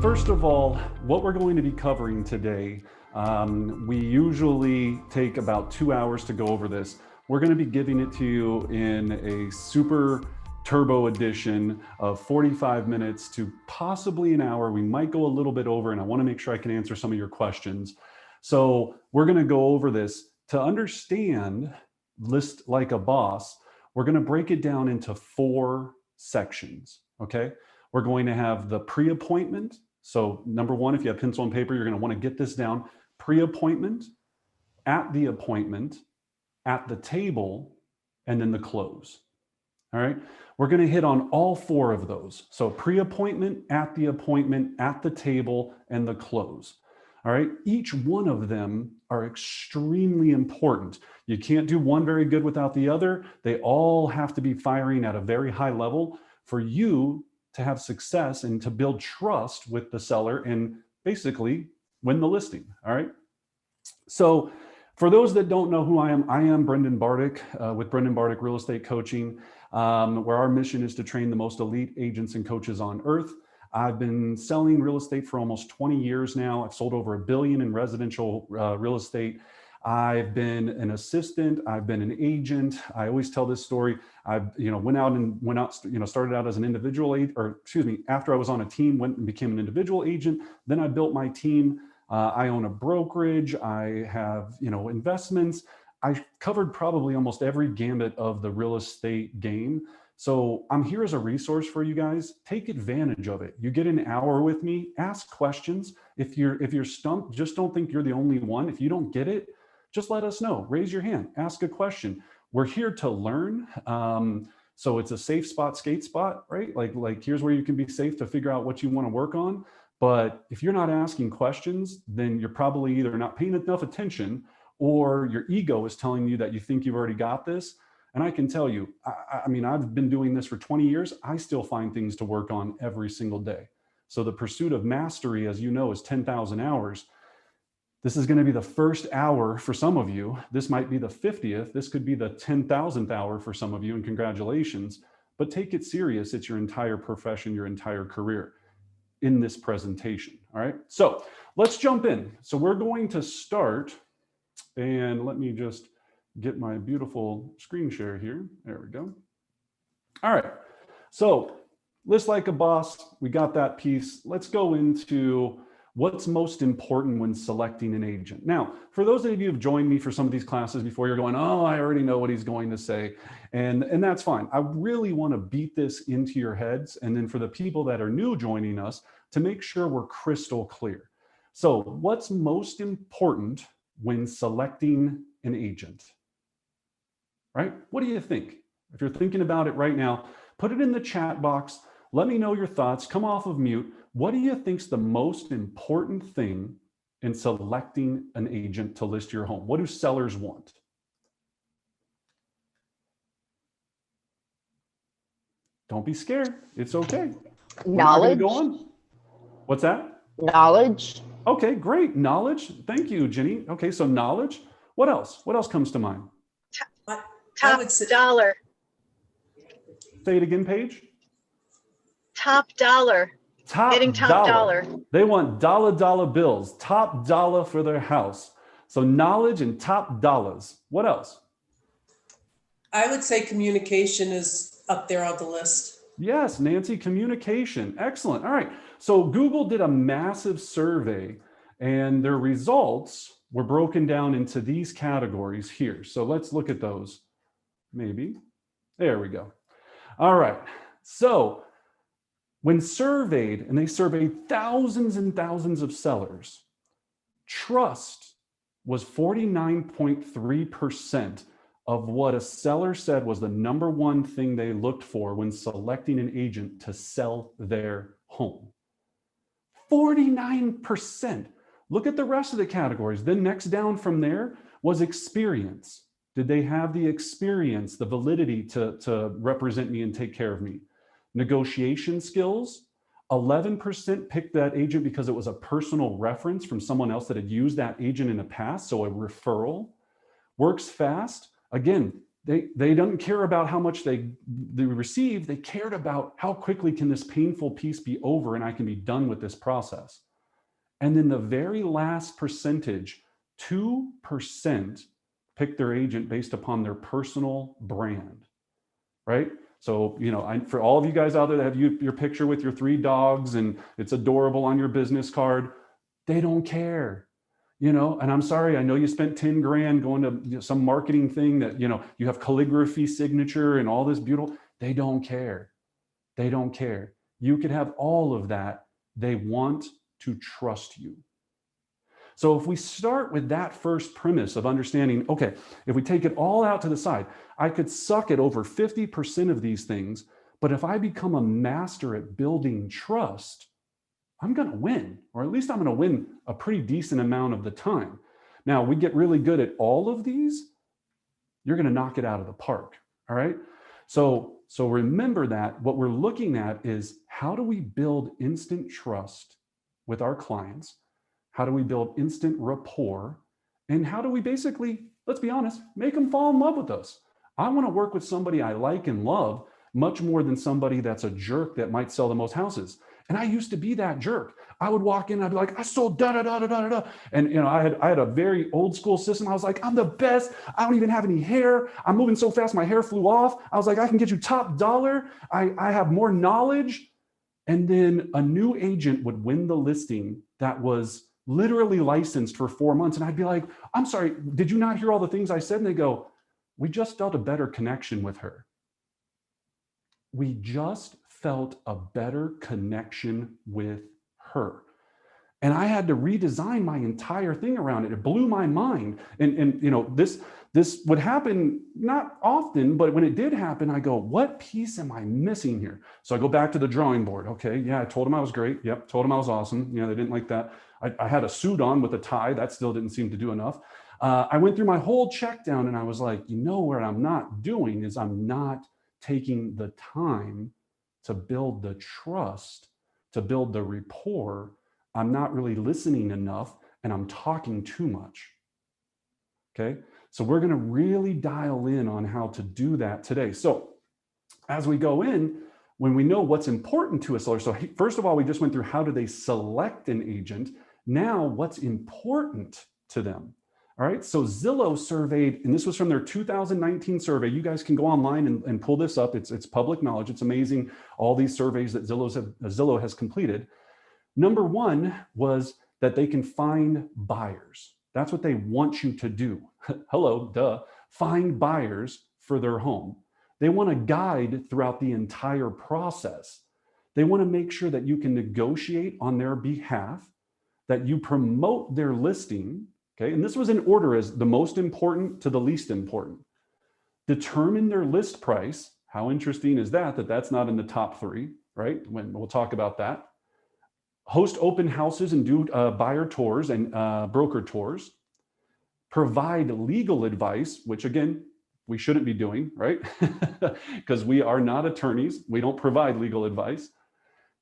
First of all, what we're going to be covering today, we usually take about 2 hours to go over this. We're going to be giving it to you in a super turbo edition of 45 minutes to possibly an hour. We might go a little bit over, and I want to make sure I can answer some of your questions. So we're going to go over this. To understand List Like a Boss, we're going to break it down into 4 sections, okay? We're going to have the pre-appointment. So number one, if you have pencil and paper, you're going to want to get this down. Pre-appointment, at the appointment, at the table, and then the close. All right. We're going to hit on all 4 of those. So pre-appointment, at the table, and the close. All right. Each one of them are extremely important. You can't do one very good without the other. They all have to be firing at a very high level for you to have success and to build trust with the seller and basically win the listing. All right. So for those that don't know who I am Brendan Bartic with Brendan Bartic Real Estate Coaching, where our mission is to train the most elite agents and coaches on earth. I've been selling real estate for almost 20 years now. I've sold over $1 billion in residential real estate. I've been an assistant. I've been an agent. I always tell this story. I, started out as an individual agent, after I was on a team, went and became an individual agent. Then I built my team. I own a brokerage. I have, investments. I covered probably almost every gambit of the real estate game. So I'm here as a resource for you guys. Take advantage of it. You get an hour with me, ask questions. If you're stumped, just don't think you're the only one. If you don't get it, just let us know. Raise your hand, ask a question. We're here to learn. So it's a safe spot, skate spot, right? Like here's where you can be safe to figure out what you want to work on. But if you're not asking questions, then you're probably either not paying enough attention or your ego is telling you that you think you've already got this. And I can tell you, I mean, I've been doing this for 20 years. I still find things to work on every single day. So the pursuit of mastery, as you know, is 10,000 hours. This is going to be the first hour for some of you. This might be the 50th. This could be the 10,000th hour for some of you, and congratulations. But take it serious. It's your entire profession, your entire career in this presentation. All right. So let's jump in. So we're going to start, and let me just get my beautiful screen share here. There we go. All right. So List Like a Boss, we got that piece. Let's go into what's most important when selecting an agent. Now, for those of you who've joined me for some of these classes before, you're going, oh, I already know what he's going to say. And that's fine. I really want to beat this into your heads. And then for the people that are new joining us, to make sure we're crystal clear. So what's most important when selecting an agent? Right? What do you think? If you're thinking about it right now, put it in the chat box. Let me know your thoughts. Come off of mute. What do you think's the most important thing in selecting an agent to list your home? What do sellers want? Don't be scared. It's okay. Knowledge. Go on. What's that? Knowledge. Okay, great. Knowledge. Thank you, Jenny. Okay, so knowledge. What else? What else comes to mind? Top dollar. Say it again, Paige. Top dollar. Getting top dollar. They want dollar bills, top dollar for their house. So knowledge and top dollars. What else? I would say communication is up there on the list. Yes, Nancy, communication. Excellent. All right. So Google did a massive survey and their results were broken down into these categories here. So let's look at those. Maybe. There we go. All right. So when surveyed, and they surveyed thousands and thousands of sellers, trust was 49.3% of what a seller said was the number one thing they looked for when selecting an agent to sell their home. 49%. Look at the rest of the categories. Then next down from there was experience. Did they have the experience, the validity to represent me and take care of me? Negotiation skills, 11% picked that agent because it was a personal reference from someone else that had used that agent in the past, so a referral. Works fast, again, They don't care about how much they receive. They cared about how quickly can this painful piece be over and I can be done with this process. And then the very last percentage, 2%, pick their agent based upon their personal brand, right? So, for all of you guys out there that have your picture with your 3 dogs and it's adorable on your business card, they don't care, and I'm sorry, I know you spent 10 grand going to some marketing thing that, you have calligraphy signature and all this beautiful, they don't care. They don't care. You could have all of that. They want to trust you. So if we start with that first premise of understanding, okay, if we take it all out to the side, I could suck at over 50% of these things, but if I become a master at building trust, I'm going to win, or at least I'm going to win a pretty decent amount of the time. Now, we get really good at all of these, you're going to knock it out of the park. All right. So remember that what we're looking at is how do we build instant trust with our clients? How do we build instant rapport? And how do we basically, let's be honest, make them fall in love with us? I want to work with somebody I like and love much more than somebody that's a jerk that might sell the most houses. And I used to be that jerk. I would walk in, I'd be like, I sold da da da da da da. And I had a very old school system. I was like, I'm the best. I don't even have any hair. I'm moving so fast, my hair flew off. I was like, I can get you top dollar. I have more knowledge. And then a new agent would win the listing that was literally licensed for 4 months. And I'd be like, I'm sorry, did you not hear all the things I said? And they go, we just felt a better connection with her. We just felt a better connection with her. And I had to redesign my entire thing around it. It blew my mind. And this would happen not often, but when it did happen, I go, what piece am I missing here? So I go back to the drawing board. Okay, yeah, I told them I was great. Yep, told them I was awesome. They didn't like that. I had a suit on with a tie. That still didn't seem to do enough. I went through my whole check down and I was like, what I'm not doing is I'm not taking the time to build the trust, to build the rapport. I'm not really listening enough and I'm talking too much. Okay, so we're going to really dial in on how to do that today. So as we go in, when we know what's important to a seller, so first of all, we just went through how do they select an agent. Now, what's important to them? All right, so Zillow surveyed, and this was from their 2019 survey. You guys can go online and pull this up. It's public knowledge. It's amazing, all these surveys that Zillow has completed. Number one was that they can find buyers. That's what they want you to do. Hello, duh. Find buyers for their home. They want a guide throughout the entire process. They want to make sure that you can negotiate on their behalf, that you promote their listing. Okay, and this was in order as the most important to the least important. Determine their list price. How interesting is that that's not in the top 3, right? We'll talk about that. Host open houses and do buyer tours and broker tours. Provide legal advice, which again, we shouldn't be doing, right? Because we are not attorneys. We don't provide legal advice.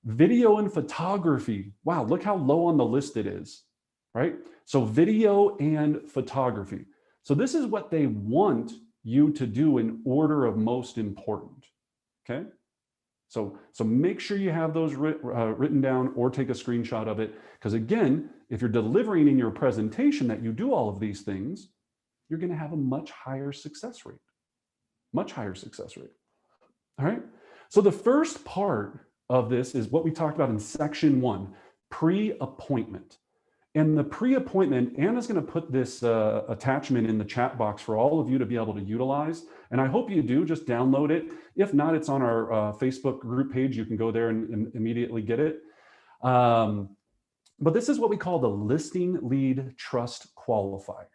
Video and photography. Wow, look how low on the list it is, right? So video and photography. So this is what they want you to do in order of most important, okay? So make sure you have those written down or take a screenshot of it. Because again, if you're delivering in your presentation that you do all of these things, you're going to have a much higher success rate, much higher success rate. All right. So the first part of this is what we talked about in section 1, pre-appointment. And the pre-appointment, Anna's going to put this attachment in the chat box for all of you to be able to utilize. And I hope you do, just download it. If not, it's on our Facebook group page. You can go there and immediately get it. But this is what we call the listing lead trust qualifier.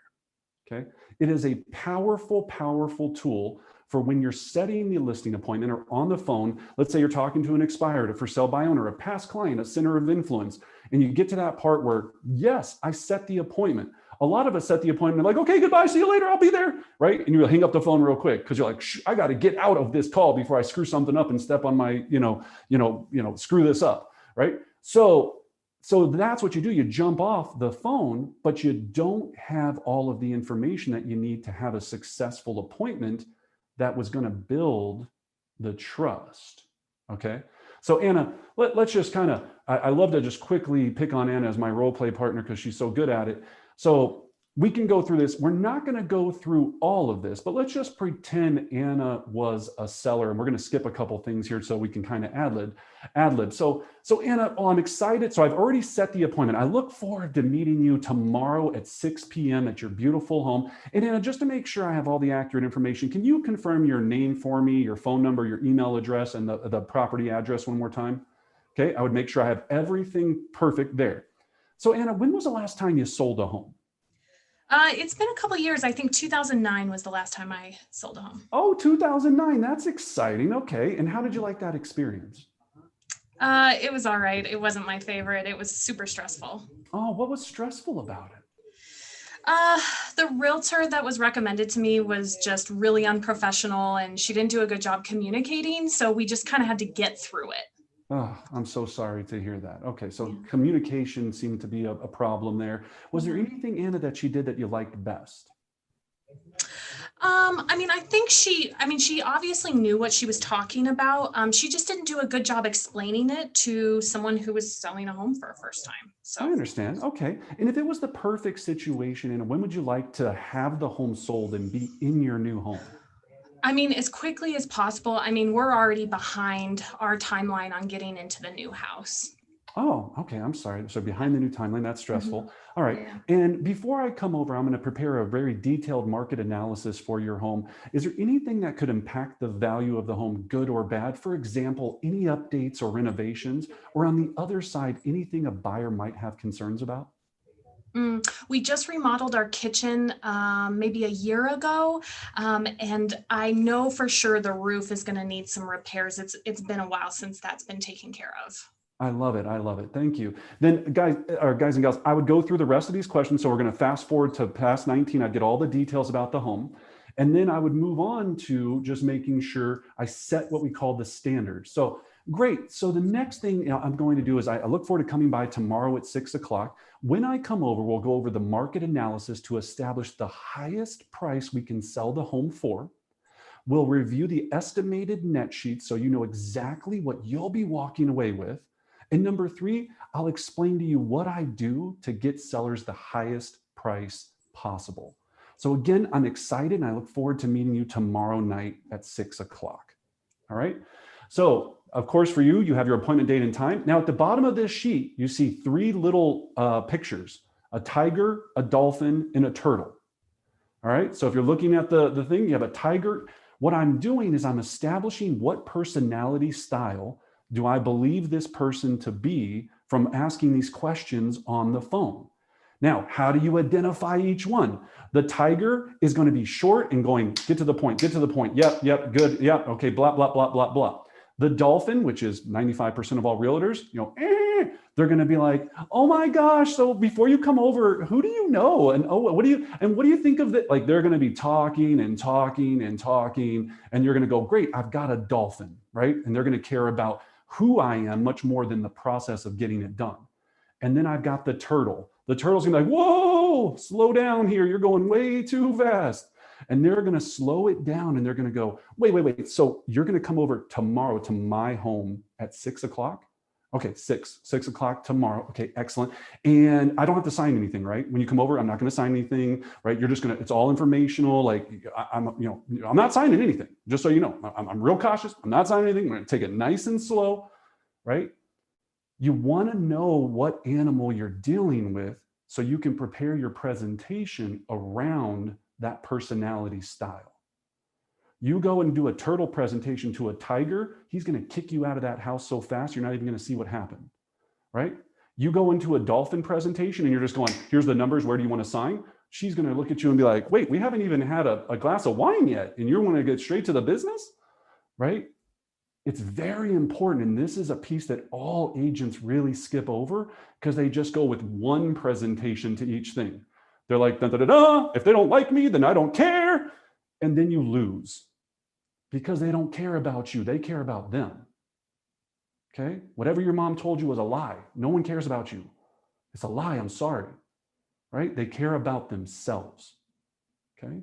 Okay. It is a powerful, powerful tool for when you're setting the listing appointment or on the phone. Let's say you're talking to an expired, a for sale by owner, a past client, a center of influence, and you get to that part where, yes, I set the appointment. A lot of us set the appointment like, okay, goodbye, see you later, I'll be there, right? And you hang up the phone real quick because you're like, I got to get out of this call before I screw something up and step on my, screw this up, right? So that's what you do. You jump off the phone, but you don't have all of the information that you need to have a successful appointment that was going to build the trust. Okay. So Anna, let's just kind of, I love to just quickly pick on Anna as my role play partner because she's so good at it. So we can go through this. We're not going to go through all of this, but let's just pretend Anna was a seller, and we're going to skip a couple things here so we can kind of ad lib. So Anna, oh, I'm excited. So I've already set the appointment. I look forward to meeting you tomorrow at 6 p.m. at your beautiful home. And Anna, just to make sure I have all the accurate information, can you confirm your name for me, your phone number, your email address, and the property address one more time? Okay, I would make sure I have everything perfect there. So Anna, when was the last time you sold a home? It's been a couple of years. I think 2009 was the last time I sold a home. Oh, 2009. That's exciting. Okay. And how did you like that experience? It was all right. It wasn't my favorite. It was super stressful. Oh, what was stressful about it? The realtor that was recommended to me was just really unprofessional, and she didn't do a good job communicating. So we just kind of had to get through it. Oh, I'm so sorry to hear that. Okay, so communication seemed to be a problem there. Was there anything, Anna, that she did that you liked best? I mean, she obviously knew what she was talking about. She just didn't do a good job explaining it to someone who was selling a home for a first time. So I understand. Okay. And if it was the perfect situation, Anna, when would you like to have the home sold and be in your new home? I mean, as quickly as possible. I mean, we're already behind our timeline on getting into the new house. Oh, okay. I'm sorry. So behind the new timeline, that's stressful. Mm-hmm. All right. Yeah. And before I come over, I'm going to prepare a very detailed market analysis for your home. Is there anything that could impact the value of the home, good or bad? For example, any updates or renovations, or on the other side, anything a buyer might have concerns about? We just remodeled our kitchen maybe a year ago, and I know for sure the roof is going to need some repairs. It's been a while since that's been taken care of. I love it. I love it. Thank you. Then guys and gals, I would go through the rest of these questions. So we're going to fast forward to past 19. I'd get all the details about the home. And then I would move on to just making sure I set what we call the standards. So great. So the next thing I'm going to do is I look forward to coming by tomorrow at 6 o'clock. When I come over, we'll go over the market analysis to establish the highest price we can sell the home for. We'll review the estimated net sheet so you know exactly what you'll be walking away with. And number 3, I'll explain to you what I do to get sellers the highest price possible. So again, I'm excited and I look forward to meeting you tomorrow night at 6 o'clock. All right. So of course, for you, you have your appointment date and time. Now at the bottom of this sheet, you see 3 little pictures, a tiger, a dolphin, and a turtle. All right. So if you're looking at the thing, you have a tiger. What I'm doing is I'm establishing what personality style do I believe this person to be from asking these questions on the phone. Now, how do you identify each one? The tiger is going to be short and going, get to the point, get to the point. Yep, good. Yep. Okay. Blah, blah, blah, blah, blah. The dolphin, which is 95% of all realtors, they're going to be like, oh my gosh. So before you come over, who do you know? And what do you think of that? Like they're going to be talking and talking and talking, and you're going to go, great, I've got a dolphin, right? And they're going to care about who I am much more than the process of getting it done. And then I've got the turtle. The turtle's gonna be like, whoa, slow down here. You're going way too fast. And they're gonna slow it down and they're gonna go, wait. So you're gonna come over tomorrow to my home at 6 o'clock? Okay, 6 o'clock tomorrow. Okay, excellent. And I don't have to sign anything, right? When you come over, I'm not gonna sign anything, right? You're just gonna, it's all informational. Like I'm not signing anything, just so you know. I'm real cautious. I'm not signing anything. I'm gonna take it nice and slow, right? You want to know what animal you're dealing with so you can prepare your presentation around that personality style. You go and do a turtle presentation to a tiger, he's going to kick you out of that house so fast, you're not even going to see what happened, right? You go into a dolphin presentation and you're just going, here's the numbers, where do you want to sign? She's going to look at you and be like, wait, we haven't even had a glass of wine yet, and you want to get straight to the business, right? It's very important, and this is a piece that all agents really skip over because they just go with one presentation to each thing. They're like, da, da, da, da. If they don't like me, then I don't care. And then you lose because they don't care about you. They care about them. Okay? Whatever your mom told you was a lie. No one cares about you. It's a lie. I'm sorry. Right? They care about themselves. Okay?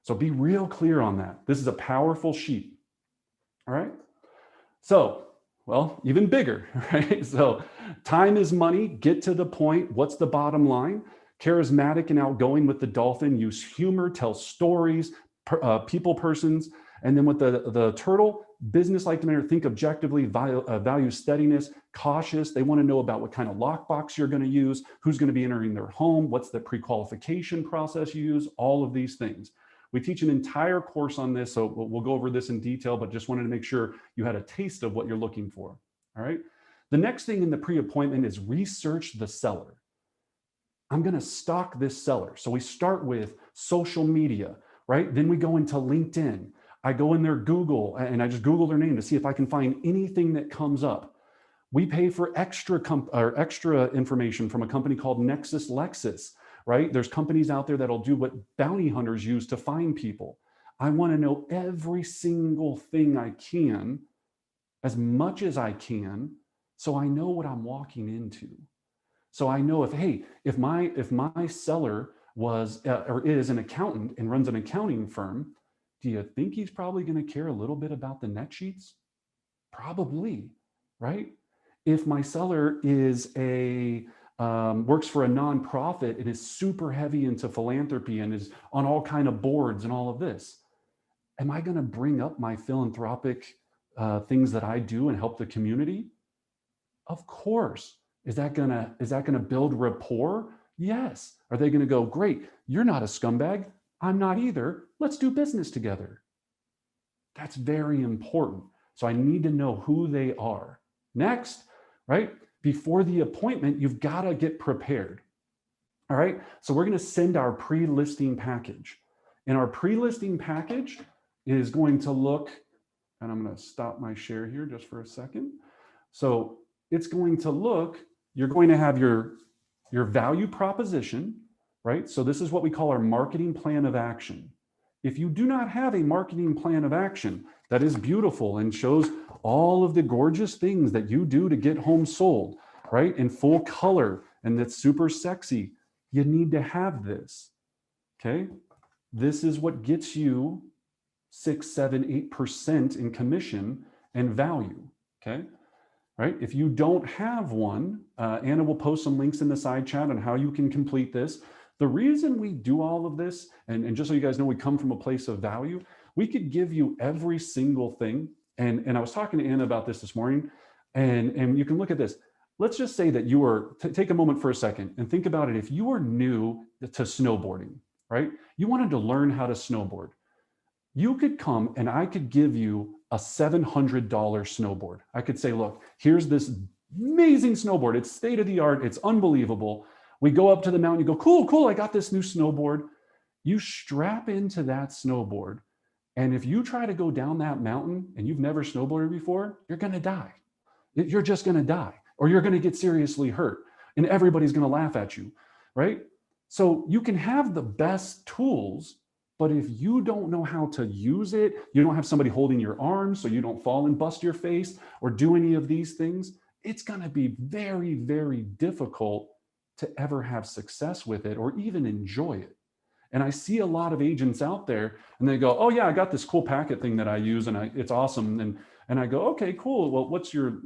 So be real clear on that. This is a powerful sheet. All right. So, well, even bigger, right? So time is money. Get to the point. What's the bottom line? Charismatic and outgoing with the dolphin. Use humor, tell stories, people persons. And then with the turtle, business-like manner, think objectively, value steadiness, cautious. They want to know about what kind of lockbox you're going to use, who's going to be entering their home, what's the pre-qualification process you use, all of these things. We teach an entire course on this, so we'll go over this in detail, but just wanted to make sure you had a taste of what you're looking for, all right? The next thing in the pre-appointment is research the seller. I'm going to stalk this seller. So we start with social media, right? Then we go into LinkedIn. I go in their Google and I just Google their name to see if I can find anything that comes up. We pay for extra information from a company called Nexus Lexus, right? There's companies out there that'll do what bounty hunters use to find people. I want to know every single thing I can, as much as I can, so I know what I'm walking into. So I know if my seller was or is an accountant and runs an accounting firm, do you think he's probably going to care a little bit about the net sheets? Probably, right? If my seller is works for a nonprofit and is super heavy into philanthropy and is on all kind of boards and all of this, am I going to bring up my philanthropic things that I do and help the community? Of course. Is that gonna build rapport? Yes. Are they going to go, great, you're not a scumbag, I'm not either, let's do business together? That's very important. So I need to know who they are. Next, right? Before the appointment, you've got to get prepared. All right. So we're going to send our pre-listing package. And our pre-listing package is going to look, and I'm going to stop my share here just for a second. So it's going to look, you're going to have your value proposition, right? So this is what we call our marketing plan of action. If you do not have a marketing plan of action that is beautiful and shows all of the gorgeous things that you do to get homes sold, right, in full color, and that's super sexy, you need to have this, okay? This is what gets you 6, 7, 8% in commission and value, okay? Right? If you don't have one, Anna will post some links in the side chat on how you can complete this. The reason we do all of this, and just so you guys know, we come from a place of value, we could give you every single thing. And I was talking to Anna about this morning, and you can look at this. Let's just say that you were, take a moment for a second and think about it. If you were new to snowboarding, right? You wanted to learn how to snowboard. You could come and I could give you a $700 snowboard. I could say, look, here's this amazing snowboard. It's state of the art. It's unbelievable. We go up to the mountain, you go, cool, cool, I got this new snowboard. You strap into that snowboard. And if you try to go down that mountain and you've never snowboarded before, you're going to die. You're just going to die, or you're going to get seriously hurt, and everybody's going to laugh at you, right? So you can have the best tools, but if you don't know how to use it, you don't have somebody holding your arm so you don't fall and bust your face or do any of these things, it's going to be very, very difficult to ever have success with it or even enjoy it. And I see a lot of agents out there and they go, oh yeah, I got this cool packet thing that I use and it's awesome. And I go, okay, cool. Well, what's your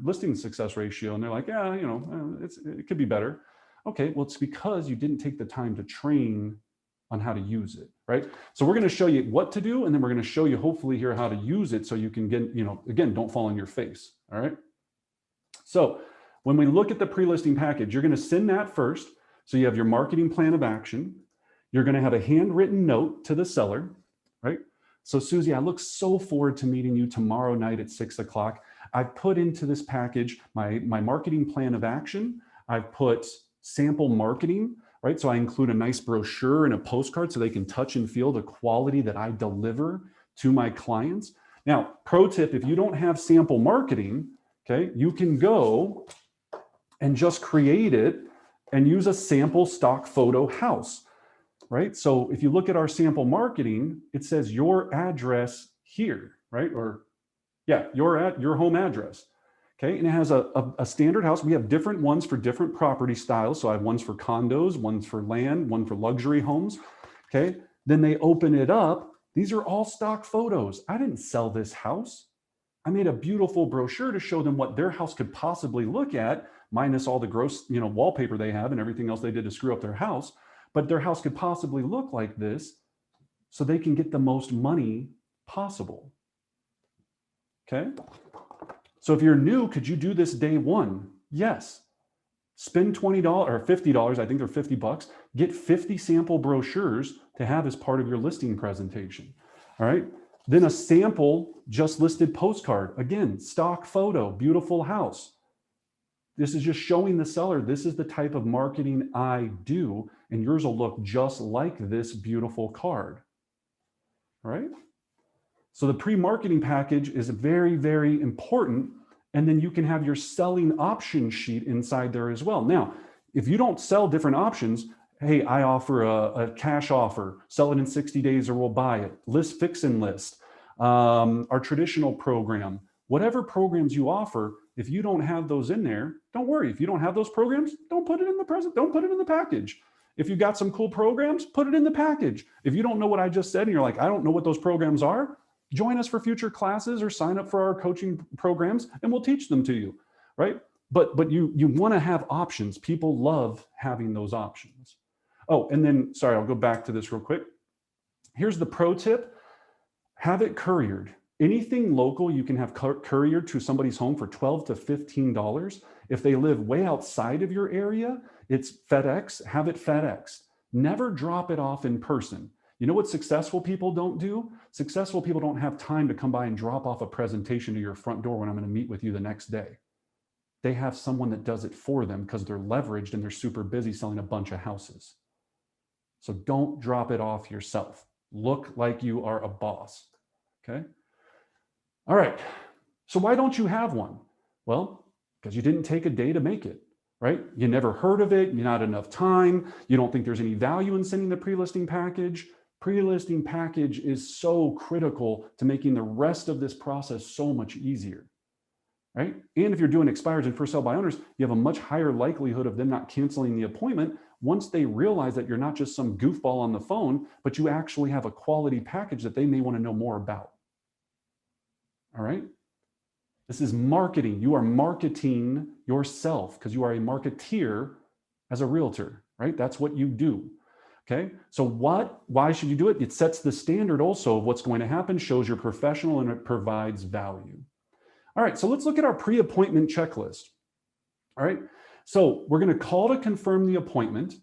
listing success ratio? And they're like, yeah, you know, it could be better. Okay, well, it's because you didn't take the time to train on how to use it, right? So we're going to show you what to do, and then we're going to show you hopefully here how to use it so you can get, you know, again, don't fall on your face, all right? So when we look at the pre-listing package, you're going to send that first. So you have your marketing plan of action. You're going to have a handwritten note to the seller, right? So Susie, I look so forward to meeting you tomorrow night at 6 o'clock. I've put into this package my marketing plan of action. I've put sample marketing, right? So I include a nice brochure and a postcard so they can touch and feel the quality that I deliver to my clients. Now, pro tip, if you don't have sample marketing, okay, you can go and just create it and use a sample stock photo house, right? So if you look at our sample marketing, it says your address here, right? Or yeah, your home address. Okay, and it has a standard house. We have different ones for different property styles. So I have ones for condos, ones for land, one for luxury homes. Okay, Then they open it up. These are all stock photos. I didn't sell this house. I made a beautiful brochure to show them what their house could possibly look at, minus all the gross, wallpaper they have and everything else they did to screw up their house. But their house could possibly look like this so they can get the most money possible. Okay. So if you're new, could you do this day one? Yes. Spend $20 or $50. I think they're $50. Get 50 sample brochures to have as part of your listing presentation. All right. Then a sample just listed postcard. Again, stock photo, beautiful house. This is just showing the seller, this is the type of marketing I do, and yours will look just like this beautiful card. All right. So the pre-marketing package is very, very important. And then you can have your selling option sheet inside there as well. Now, if you don't sell different options, hey, I offer a cash offer, sell it in 60 days or we'll buy it. List, fix and list, our traditional program, whatever programs you offer, if you don't have those in there, don't worry. If you don't have those programs, don't put it in the present, don't put it in the package. If you've got some cool programs, put it in the package. If you don't know what I just said and you're like, I don't know what those programs are, join us for future classes or sign up for our coaching programs and we'll teach them to you, right? But you want to have options. People love having those options. Oh, and then, sorry, I'll go back to this real quick. Here's the pro tip. Have it couriered. Anything local you can have couriered to somebody's home for $12 to $15. If they live way outside of your area, it's FedEx, have it FedEx. Never drop it off in person. You know what successful people don't do? Successful people don't have time to come by and drop off a presentation to your front door when I'm going to meet with you the next day. They have someone that does it for them because they're leveraged and they're super busy selling a bunch of houses. So don't drop it off yourself. Look like you are a boss, okay? All right, so why don't you have one? Well, because you didn't take a day to make it, right? You never heard of it, you're not enough time, you don't think there's any value in sending the pre-listing package. Pre-listing package is so critical to making the rest of this process so much easier, right? And if you're doing expireds and first sale by owners, you have a much higher likelihood of them not canceling the appointment once they realize that you're not just some goofball on the phone, but you actually have a quality package that they may want to know more about. All right. This is marketing. You are marketing yourself because you are a marketeer as a realtor, right? That's what you do. Okay. So why should you do it? It sets the standard also of what's going to happen, shows you're professional, and it provides value. All right. So let's look at our pre-appointment checklist. All right. So we're going to call to confirm the appointment.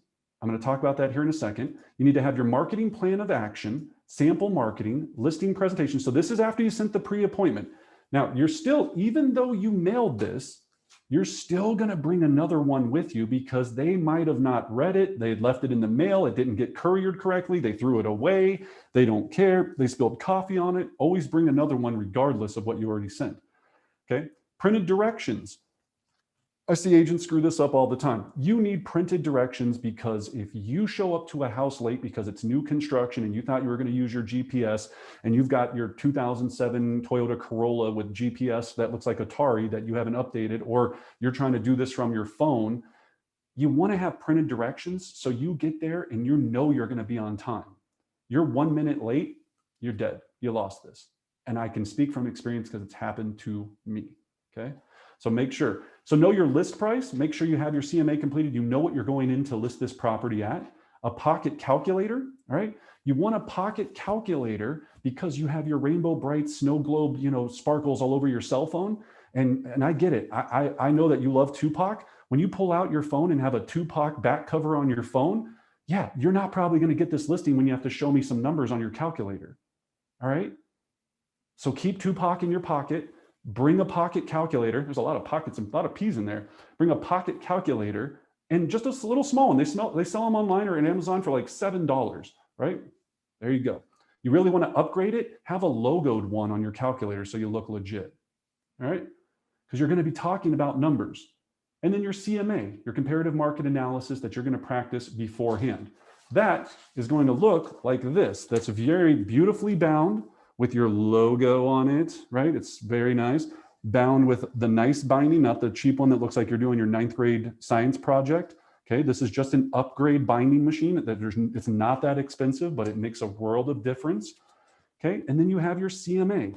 I'm going to talk about that here in a second. You need to have your marketing plan of action, sample marketing, listing presentation. So this is after you sent the pre-appointment. Now you're still, even though you mailed this, you're still going to bring another one with you because they might have not read it. They had left it in the mail. It didn't get couriered correctly. They threw it away. They don't care. They spilled coffee on it. Always bring another one regardless of what you already sent. Okay. Printed directions. I see agents screw this up all the time. You need printed directions because if you show up to a house late because it's new construction and you thought you were going to use your GPS and you've got your 2007 Toyota Corolla with GPS that looks like Atari that you haven't updated, or you're trying to do this from your phone, you want to have printed directions so you get there and you know you're going to be on time. You're 1 minute late, you're dead. You lost this. And I can speak from experience because it's happened to me. Okay. So make sure. So know your list price. Make sure you have your CMA completed. You know what you're going in to list this property at. A pocket calculator, all right? You want a pocket calculator because you have your Rainbow Bright snow globe, sparkles all over your cell phone. And I get it. I know that you love Tupac. When you pull out your phone and have a Tupac back cover on your phone, yeah, you're not probably going to get this listing when you have to show me some numbers on your calculator, all right? So keep Tupac in your pocket. Bring a pocket calculator. There's a lot of pockets and a lot of P's in there. Bring a pocket calculator and just a little small one. They sell them online or on Amazon for like $7, right? There you go. You really want to upgrade it? Have a logoed one on your calculator so you look legit, all right? Because you're going to be talking about numbers. And then your CMA, your comparative market analysis that you're going to practice beforehand. That is going to look like this. That's very beautifully bound with your logo on it, right? It's very nice. Bound with the nice binding, not the cheap one that looks like you're doing your 9th grade science project. Okay, this is just an upgrade binding machine. It's not that expensive, but it makes a world of difference. Okay, and then you have your CMA.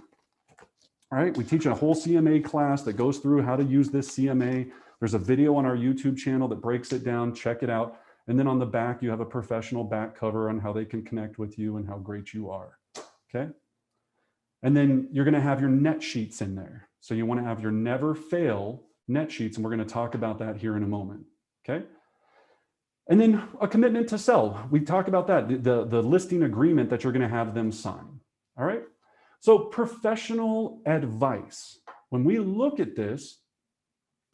All right, we teach a whole CMA class that goes through how to use this CMA. There's a video on our YouTube channel that breaks it down. Check it out. And then on the back, you have a professional back cover on how they can connect with you and how great you are. Okay. And then you're going to have your net sheets in there. So you want to have your never fail net sheets. And we're going to talk about that here in a moment. Okay. And then a commitment to sell. We talk about that, the listing agreement that you're going to have them sign. All right. So professional advice. When we look at this,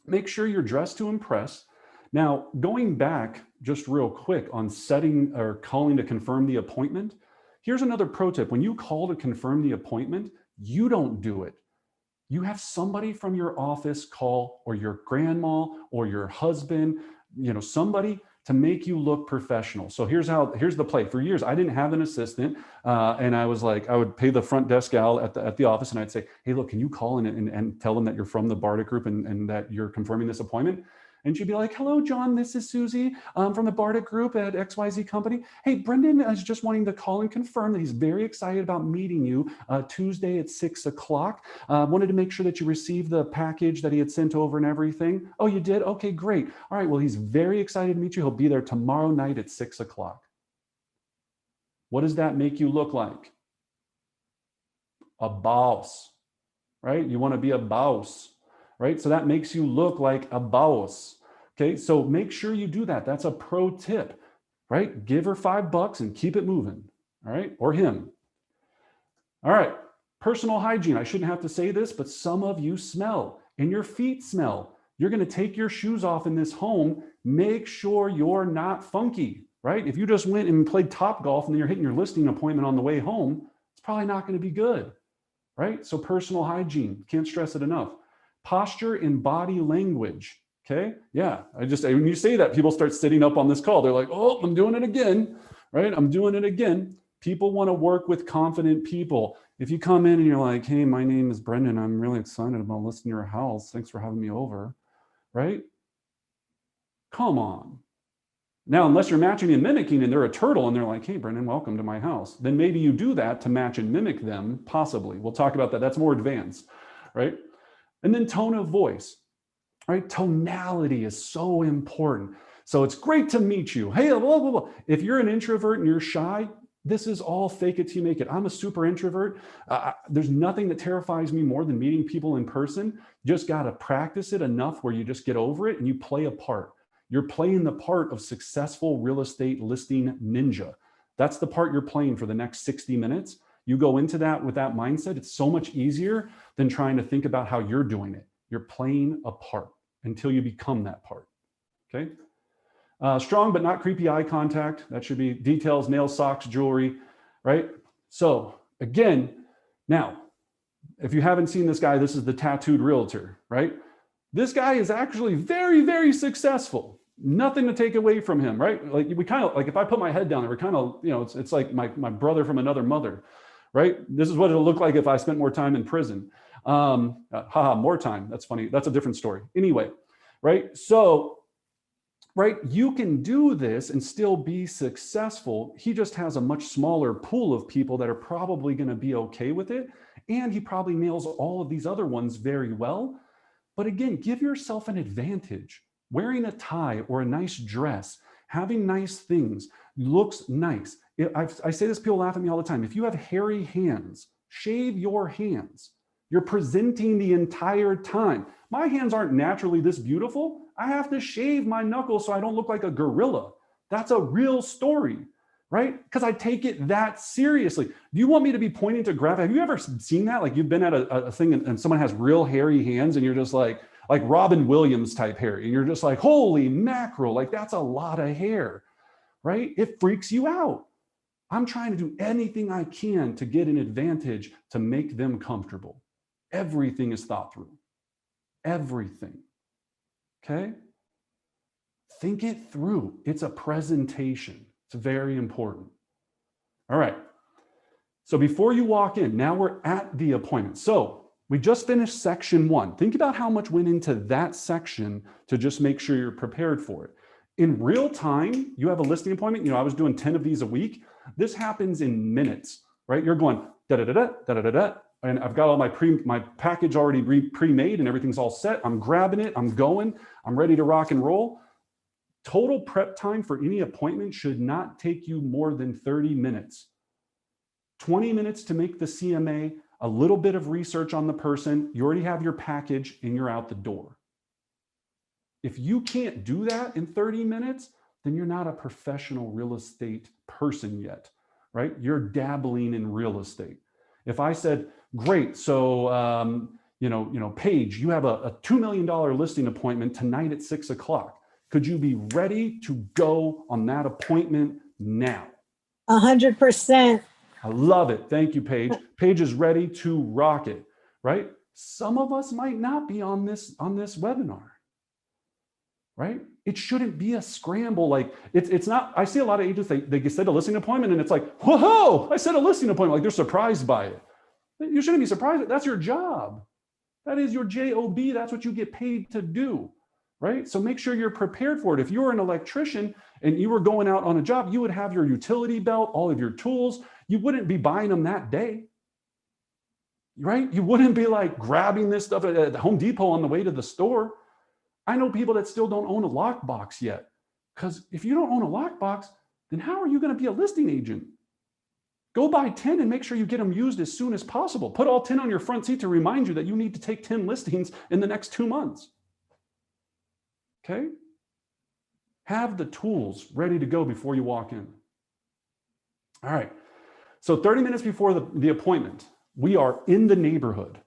make sure you're dressed to impress. Now, going back just real quick on setting or calling to confirm the appointment, here's another pro tip. When you call to confirm the appointment, you don't do it. You have somebody from your office call, or your grandma or your husband, somebody to make you look professional. So here's the play. For years, I didn't have an assistant. And I was like, I would pay the front desk gal at the office and I'd say, hey, look, can you call in and tell them that you're from the Bartic group and that you're confirming this appointment? And she'd be like, hello, John, this is Susie from the Bartic group at XYZ company. Hey, Brendan is just wanting to call and confirm that he's very excited about meeting you Tuesday at 6 o'clock. Wanted to make sure that you received the package that he had sent over and everything. Oh, you did? Okay, great. All right, well, he's very excited to meet you. He'll be there tomorrow night at 6 o'clock. What does that make you look like? A boss, right? You want to be a boss. Right? So that makes you look like a boss. Okay, so make sure you do that. That's a pro tip, right? Give her $5 and keep it moving. All right, or him. All right, personal hygiene. I shouldn't have to say this, but some of you smell and your feet smell. You're going to take your shoes off in this home. Make sure you're not funky, right? If you just went and played Topgolf and then you're hitting your listing appointment on the way home, it's probably not going to be good, right? So personal hygiene, can't stress it enough. Posture and body language. Okay. Yeah. When you say that, people start sitting up on this call. They're like, oh, I'm doing it again. Right. I'm doing it again. People want to work with confident people. If you come in and you're like, hey, my name is Brendan. I'm really excited about listing your house. Thanks for having me over. Right. Come on. Now, unless you're matching and mimicking and they're a turtle and they're like, hey, Brendan, welcome to my house. Then maybe you do that to match and mimic them. Possibly. We'll talk about that. That's more advanced. Right. And then tone of voice, right? Tonality is so important. So it's great to meet you. Hey, blah, blah, blah. If you're an introvert and you're shy, this is all fake it till you make it. I'm a super introvert. There's nothing that terrifies me more than meeting people in person. You just got to practice it enough where you just get over it and you play a part. You're playing the part of successful real estate listing ninja. That's the part you're playing for the next 60 minutes. You go into that with that mindset, it's so much easier than trying to think about how you're doing it. You're playing a part until you become that part, okay? Strong but not creepy eye contact. That should be details, nails, socks, jewelry, right? So again, now, if you haven't seen this guy, this is the tattooed realtor, right? This guy is actually very, very successful. Nothing to take away from him, right? Like we kind of, like if I put my head down there, we're kind of, it's like my brother from another mother. Right? This is what it'll look like if I spent more time in prison. More time. That's funny. That's a different story. Anyway, right? So, right, you can do this and still be successful. He just has a much smaller pool of people that are probably going to be okay with it. And he probably nails all of these other ones very well. But again, give yourself an advantage. Wearing a tie or a nice dress, having nice things, looks nice. I say this, people laugh at me all the time. If you have hairy hands, shave your hands. You're presenting the entire time. My hands aren't naturally this beautiful. I have to shave my knuckles so I don't look like a gorilla. That's a real story, right? Because I take it that seriously. Do you want me to be pointing to graph? Have you ever seen that? Like you've been at a thing and someone has real hairy hands and you're just like Robin Williams type hair. And you're just like, holy mackerel, like that's a lot of hair, right? It freaks you out. I'm trying to do anything I can to get an advantage to make them comfortable. Everything is thought through. Everything. Okay? Think it through. It's a presentation. It's very important. All right. So before you walk in, now we're at the appointment. So we just finished section 1. Think about how much went into that section to just make sure you're prepared for it. In real time, you have a listing appointment. I was doing 10 of these a week. This happens in minutes, right? You're going da-da-da-da, da-da-da-da, and I've got all my package already pre-made and everything's all set. I'm grabbing it, I'm going, I'm ready to rock and roll. Total prep time for any appointment should not take you more than 30 minutes. 20 minutes to make the CMA, a little bit of research on the person, you already have your package and you're out the door. If you can't do that in 30 minutes, then you're not a professional real estate person yet, right? You're dabbling in real estate. If I said, great, so Paige, you have a $2 million listing appointment tonight at 6 o'clock. Could you be ready to go on that appointment now? 100%. I love it. Thank you, Paige. Paige is ready to rock it, right? Some of us might not be on this webinar, right? It shouldn't be a scramble. Like it's not, I see a lot of agents, they set a listing appointment and it's like, whoa, I set a listing appointment. Like they're surprised by it. You shouldn't be surprised. That's your job. That is your job. That's what you get paid to do, right? So make sure you're prepared for it. If you were an electrician and you were going out on a job, you would have your utility belt, all of your tools. You wouldn't be buying them that day, right? You wouldn't be like grabbing this stuff at Home Depot on the way to the store. I know people that still don't own a lockbox yet, because if you don't own a lockbox, then how are you going to be a listing agent? Go buy 10 and make sure you get them used as soon as possible. Put all 10 on your front seat to remind you that you need to take 10 listings in the next 2 months. Okay? Have the tools ready to go before you walk in. All right. So 30 minutes before the appointment, we are in the neighborhood.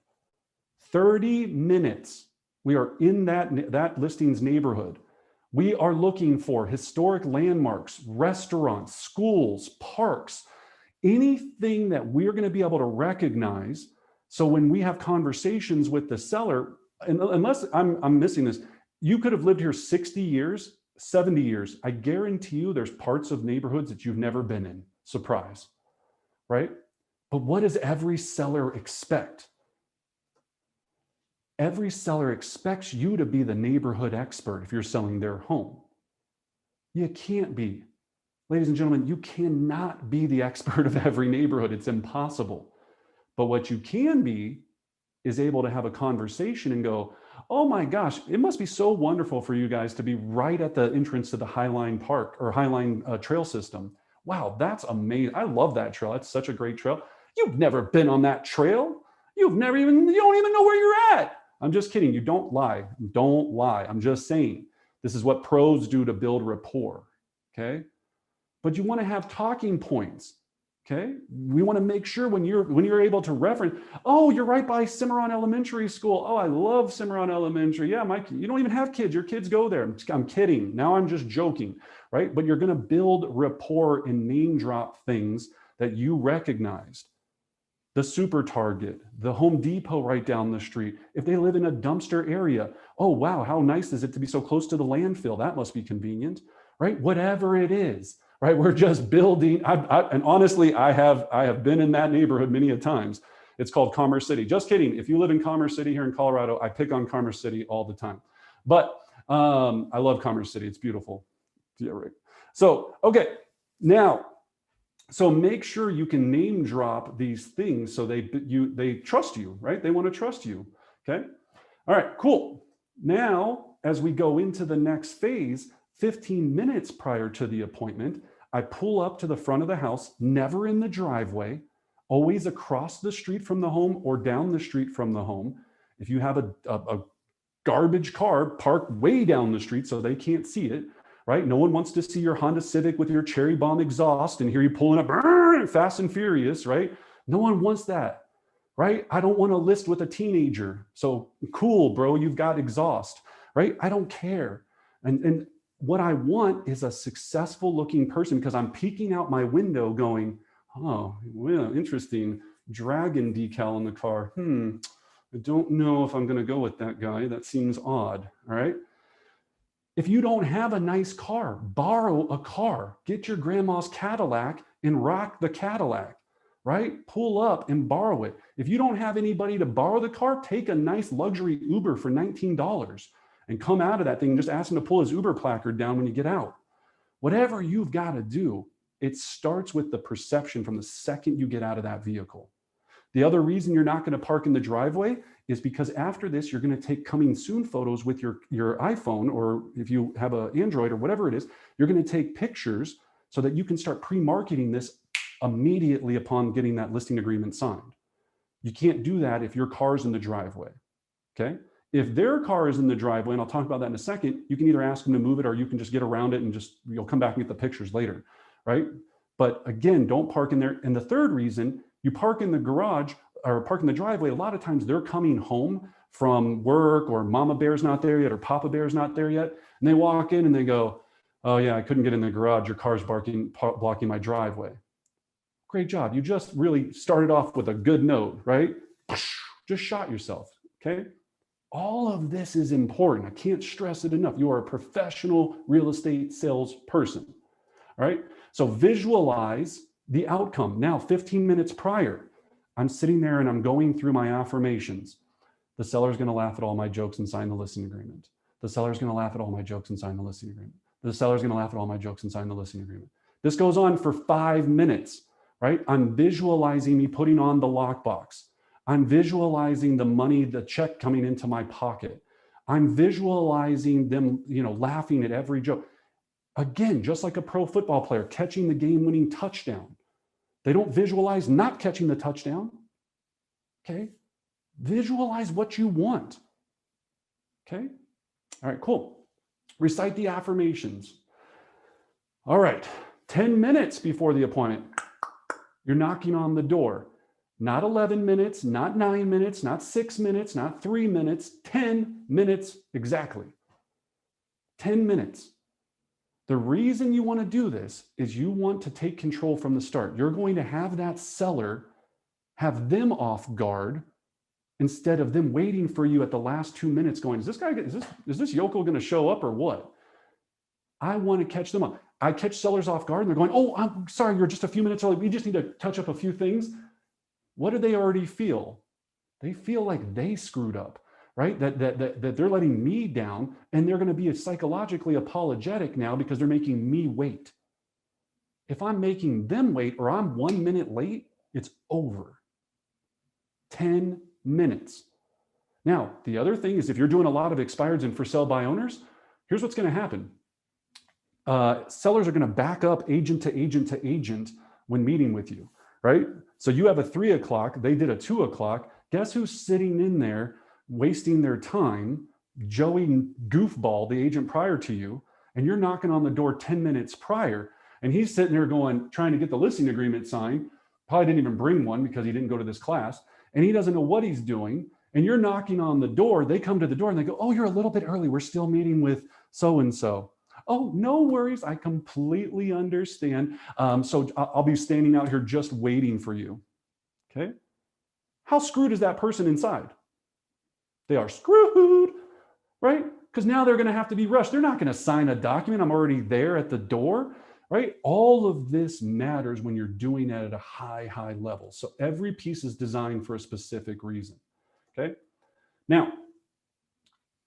30 minutes, we are in that listing's neighborhood. We are looking for historic landmarks, restaurants, schools, parks, anything that we're going to be able to recognize. So when we have conversations with the seller, and unless I'm missing this, you could have lived here 60 years, 70 years. I guarantee you there's parts of neighborhoods that you've never been in. Surprise, right? But what does every seller expect? Every seller expects you to be the neighborhood expert if you're selling their home. You can't be. Ladies and gentlemen, you cannot be the expert of every neighborhood. It's impossible. But what you can be is able to have a conversation and go, oh my gosh, it must be so wonderful for you guys to be right at the entrance to the Highline Park or Highline Trail System. Wow, that's amazing. I love that trail. That's such a great trail. You've never been on that trail. You don't even know where you're at. I'm just kidding. You don't lie. Don't lie. I'm just saying this is what pros do to build rapport. Okay. But you want to have talking points. Okay. We want to make sure when you're able to reference, oh, you're right by Cimarron Elementary School. Oh, I love Cimarron Elementary. Yeah, you don't even have kids. Your kids go there. I'm kidding. Now I'm just joking, right? But you're going to build rapport and name drop things that you recognized. The Super Target, the Home Depot right down the street. If they live in a dumpster area, oh, wow, how nice is it to be so close to the landfill? That must be convenient, right? Whatever it is, right? We're just building. And honestly, I have been in that neighborhood many a times. It's called Commerce City. Just kidding. If you live in Commerce City here in Colorado, I pick on Commerce City all the time. But I love Commerce City. It's beautiful. Yeah, right. So, okay, now, so make sure you can name drop these things so they trust you, right? They want to trust you, okay? All right, cool. Now, as we go into the next phase, 15 minutes prior to the appointment, I pull up to the front of the house, never in the driveway, always across the street from the home or down the street from the home. If you have a garbage car parked way down the street so they can't see it, right? No one wants to see your Honda Civic with your cherry bomb exhaust and hear you pulling up fast and furious, right? No one wants that, right? I don't want to list with a teenager. So cool, bro, you've got exhaust, right? I don't care. And what I want is a successful looking person because I'm peeking out my window going, oh, well, interesting. Dragon decal in the car. I don't know if I'm going to go with that guy. That seems odd, all right? If you don't have a nice car, borrow a car. Get your grandma's Cadillac and rock the Cadillac, right? Pull up and borrow it. If you don't have anybody to borrow the car, take a nice luxury Uber for $19 and come out of that thing and just ask him to pull his Uber placard down when you get out. Whatever you've got to do, it starts with the perception from the second you get out of that vehicle. The other reason you're not going to park in the driveway is because after this, you're going to take coming soon photos with your iPhone, or if you have an Android or whatever it is, you're going to take pictures so that you can start pre-marketing this immediately upon getting that listing agreement signed. You can't do that if your car's in the driveway, okay? If their car is in the driveway, and I'll talk about that in a second, you can either ask them to move it or you can just get around it and just, you'll come back and get the pictures later, right? But again, don't park in there. And the third reason, you park in the garage or park in the driveway, a lot of times they're coming home from work, or mama bear's not there yet, or papa bear's not there yet. And they walk in and they go, oh yeah, I couldn't get in the garage. Your car's blocking my driveway. Great job. You just really started off with a good note, right? Just shot yourself, okay? All of this is important. I can't stress it enough. You are a professional real estate salesperson, all right? So visualize the outcome. Now, 15 minutes prior, I'm sitting there and I'm going through my affirmations. The seller's going to laugh at all my jokes and sign the listing agreement. The seller's going to laugh at all my jokes and sign the listing agreement. The seller's going to laugh at all my jokes and sign the listing agreement. This goes on for 5 minutes, right? I'm visualizing me putting on the lockbox. I'm visualizing the money, the check coming into my pocket. I'm visualizing them, laughing at every joke. Again, just like a pro football player catching the game-winning touchdown. They don't visualize not catching the touchdown, okay? Visualize what you want, okay? All right, cool. Recite the affirmations. All right, 10 minutes before the appointment, you're knocking on the door. Not 11 minutes, not 9 minutes, not 6 minutes, not 3 minutes, 10 minutes exactly. 10 minutes. The reason you want to do this is you want to take control from the start. You're going to have that seller have them off guard instead of them waiting for you at the last 2 minutes going, is this yokel going to show up or what? I want to catch them up. I catch sellers off guard and they're going, oh, I'm sorry, you're just a few minutes early. We just need to touch up a few things. What do they already feel? They feel like they screwed up, right? That they're letting me down, and they're going to be psychologically apologetic now because they're making me wait. If I'm making them wait or I'm 1 minute late, it's over. 10 minutes. Now, the other thing is if you're doing a lot of expireds and for sale by owners, here's what's going to happen. Sellers are going to back up agent to agent to agent when meeting with you, right? So you have a 3 o'clock, they did a 2 o'clock. Guess who's sitting in there wasting their time? Joey Goofball, the agent prior to you, and you're knocking on the door 10 minutes prior, and he's sitting there trying to get the listing agreement signed. Probably didn't even bring one because he didn't go to this class, and he doesn't know what he's doing. And you're knocking on the door. They come to the door and they go, oh, you're a little bit early. We're still meeting with so-and-so. Oh, no worries. I completely understand. So I'll be standing out here just waiting for you. Okay. How screwed is that person inside? They are screwed, right? Because now they're going to have to be rushed. They're not going to sign a document. I'm already there at the door, right? All of this matters when you're doing it at a high level. So every piece is designed for a specific reason. Okay. Now,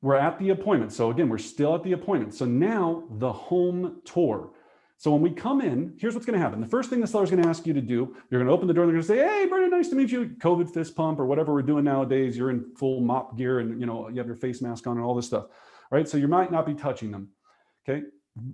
we're at the appointment. So again, we're still at the appointment. So now the home tour. So when we come in, here's what's going to happen. The first thing the seller's going to ask you to do, you're going to open the door and they're going to say, hey, Brendan, nice to meet you. COVID fist pump or whatever we're doing nowadays. You're in full mop gear and you have your face mask on and all this stuff, right? So you might not be touching them. Okay.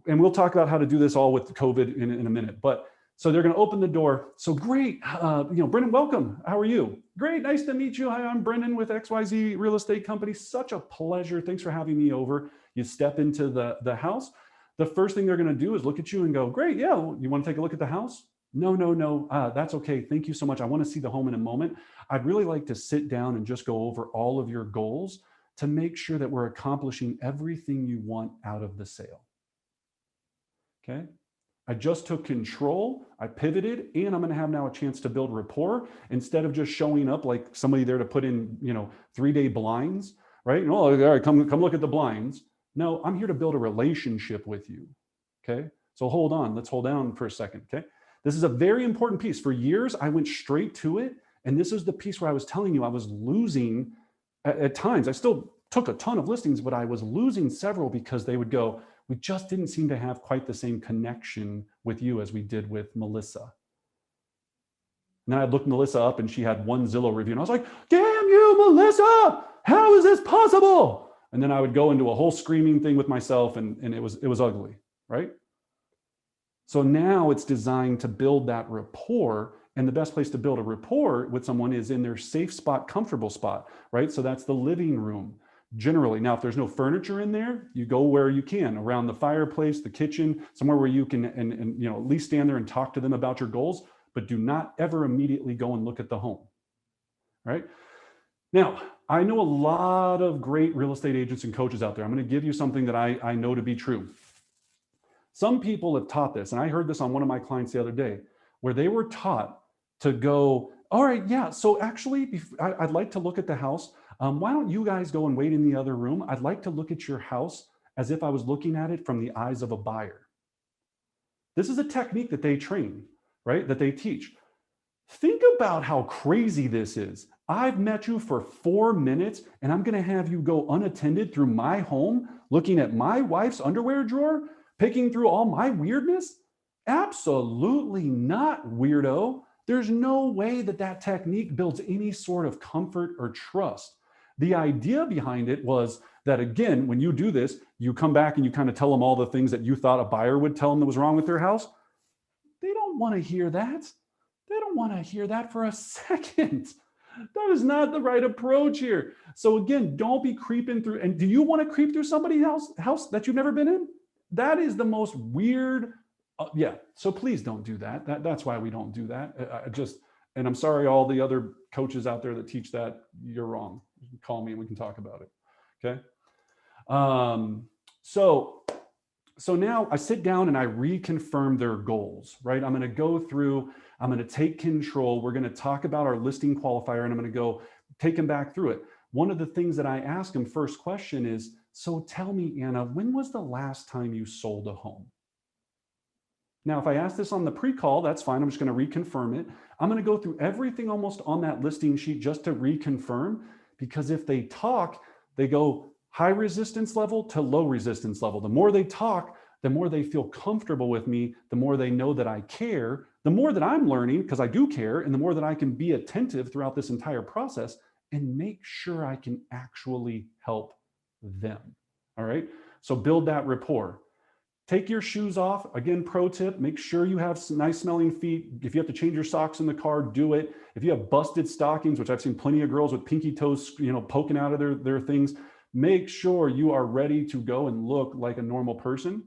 And we'll talk about how to do this all with COVID in a minute. But so they're going to open the door. So great. Brendan, welcome. How are you? Great. Nice to meet you. Hi, I'm Brendan with XYZ Real Estate Company. Such a pleasure. Thanks for having me over. You step into the house. The first thing they're going to do is look at you and go, great. Yeah. You want to take a look at the house? No. That's okay. Thank you so much. I want to see the home in a moment. I'd really like to sit down and just go over all of your goals to make sure that we're accomplishing everything you want out of the sale. Okay. I just took control, I pivoted, and I'm going to have now a chance to build rapport instead of just showing up like somebody there to put in, 3-day blinds, right? Oh, all right, come look at the blinds. No, I'm here to build a relationship with you. Okay. So hold on, let's hold down for a second. Okay. This is a very important piece. For years, I went straight to it. And this is the piece where I was telling you I was losing at times. I still took a ton of listings, but I was losing several because they would go, we just didn't seem to have quite the same connection with you as we did with Melissa. And I looked Melissa up and she had one Zillow review. And I was like, damn you, Melissa, how is this possible? And then I would go into a whole screaming thing with myself and it was ugly, right? So now it's designed to build that rapport. And the best place to build a rapport with someone is in their safe spot, comfortable spot, right? So that's the living room generally. Now, if there's no furniture in there, you go where you can, around the fireplace, the kitchen, somewhere where you can and you know, at least stand there and talk to them about your goals, but do not ever immediately go and look at the home, right? Now, I know a lot of great real estate agents and coaches out there. I'm going to give you something that I know to be true. Some people have taught this, and I heard this on one of my clients the other day, where they were taught to go, all right, yeah, so actually, I'd like to look at the house. Why don't you guys go and wait in the other room? I'd like to look at your house as if I was looking at it from the eyes of a buyer. This is a technique that they train, right? That they teach. Think about how crazy this is. I've met you for 4 minutes and I'm going to have you go unattended through my home, looking at my wife's underwear drawer, picking through all my weirdness? Absolutely not, weirdo. There's no way that that technique builds any sort of comfort or trust. The idea behind it was that, again, when you do this, you come back and you kind of tell them all the things that you thought a buyer would tell them that was wrong with their house. They don't want to hear that. They don't want to hear that for a second. That is not the right approach here. So again, don't be creeping through. And do you want to creep through somebody's house that you've never been in? That is the most weird. Yeah. So please don't do that. That's why we don't do that. And I'm sorry, all the other coaches out there that teach that, you're wrong. You can call me and we can talk about it. Okay. So now I sit down and I reconfirm their goals, right? I'm going to go through, I'm going to take control. We're going to talk about our listing qualifier and I'm going to go take them back through it. One of the things that I ask them first question is, so tell me, Anna, when was the last time you sold a home? Now, if I ask this on the pre-call, that's fine. I'm just going to reconfirm it. I'm going to go through everything almost on that listing sheet just to reconfirm, because if they talk, they go high resistance level to low resistance level. The more they talk, the more they feel comfortable with me, the more they know that I care, the more that I'm learning because I do care, and the more that I can be attentive throughout this entire process and make sure I can actually help them. All right. So build that rapport. Take your shoes off. Again, pro tip, make sure you have some nice smelling feet. If you have to change your socks in the car, do it. If you have busted stockings, which I've seen plenty of girls with pinky toes, poking out of their things, make sure you are ready to go and look like a normal person.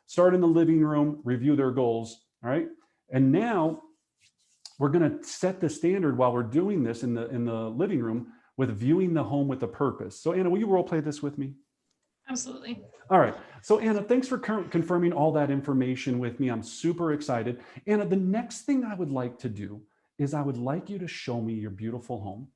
Start in the living room, review their goals. All right. And now we're going to set the standard while we're doing this in the living room with viewing the home with a purpose. So Anna, will you role play this with me? Absolutely. All right. So Anna, thanks for confirming all that information with me. I'm super excited. Anna, the next thing I would like to do is I would like you to show me your beautiful home.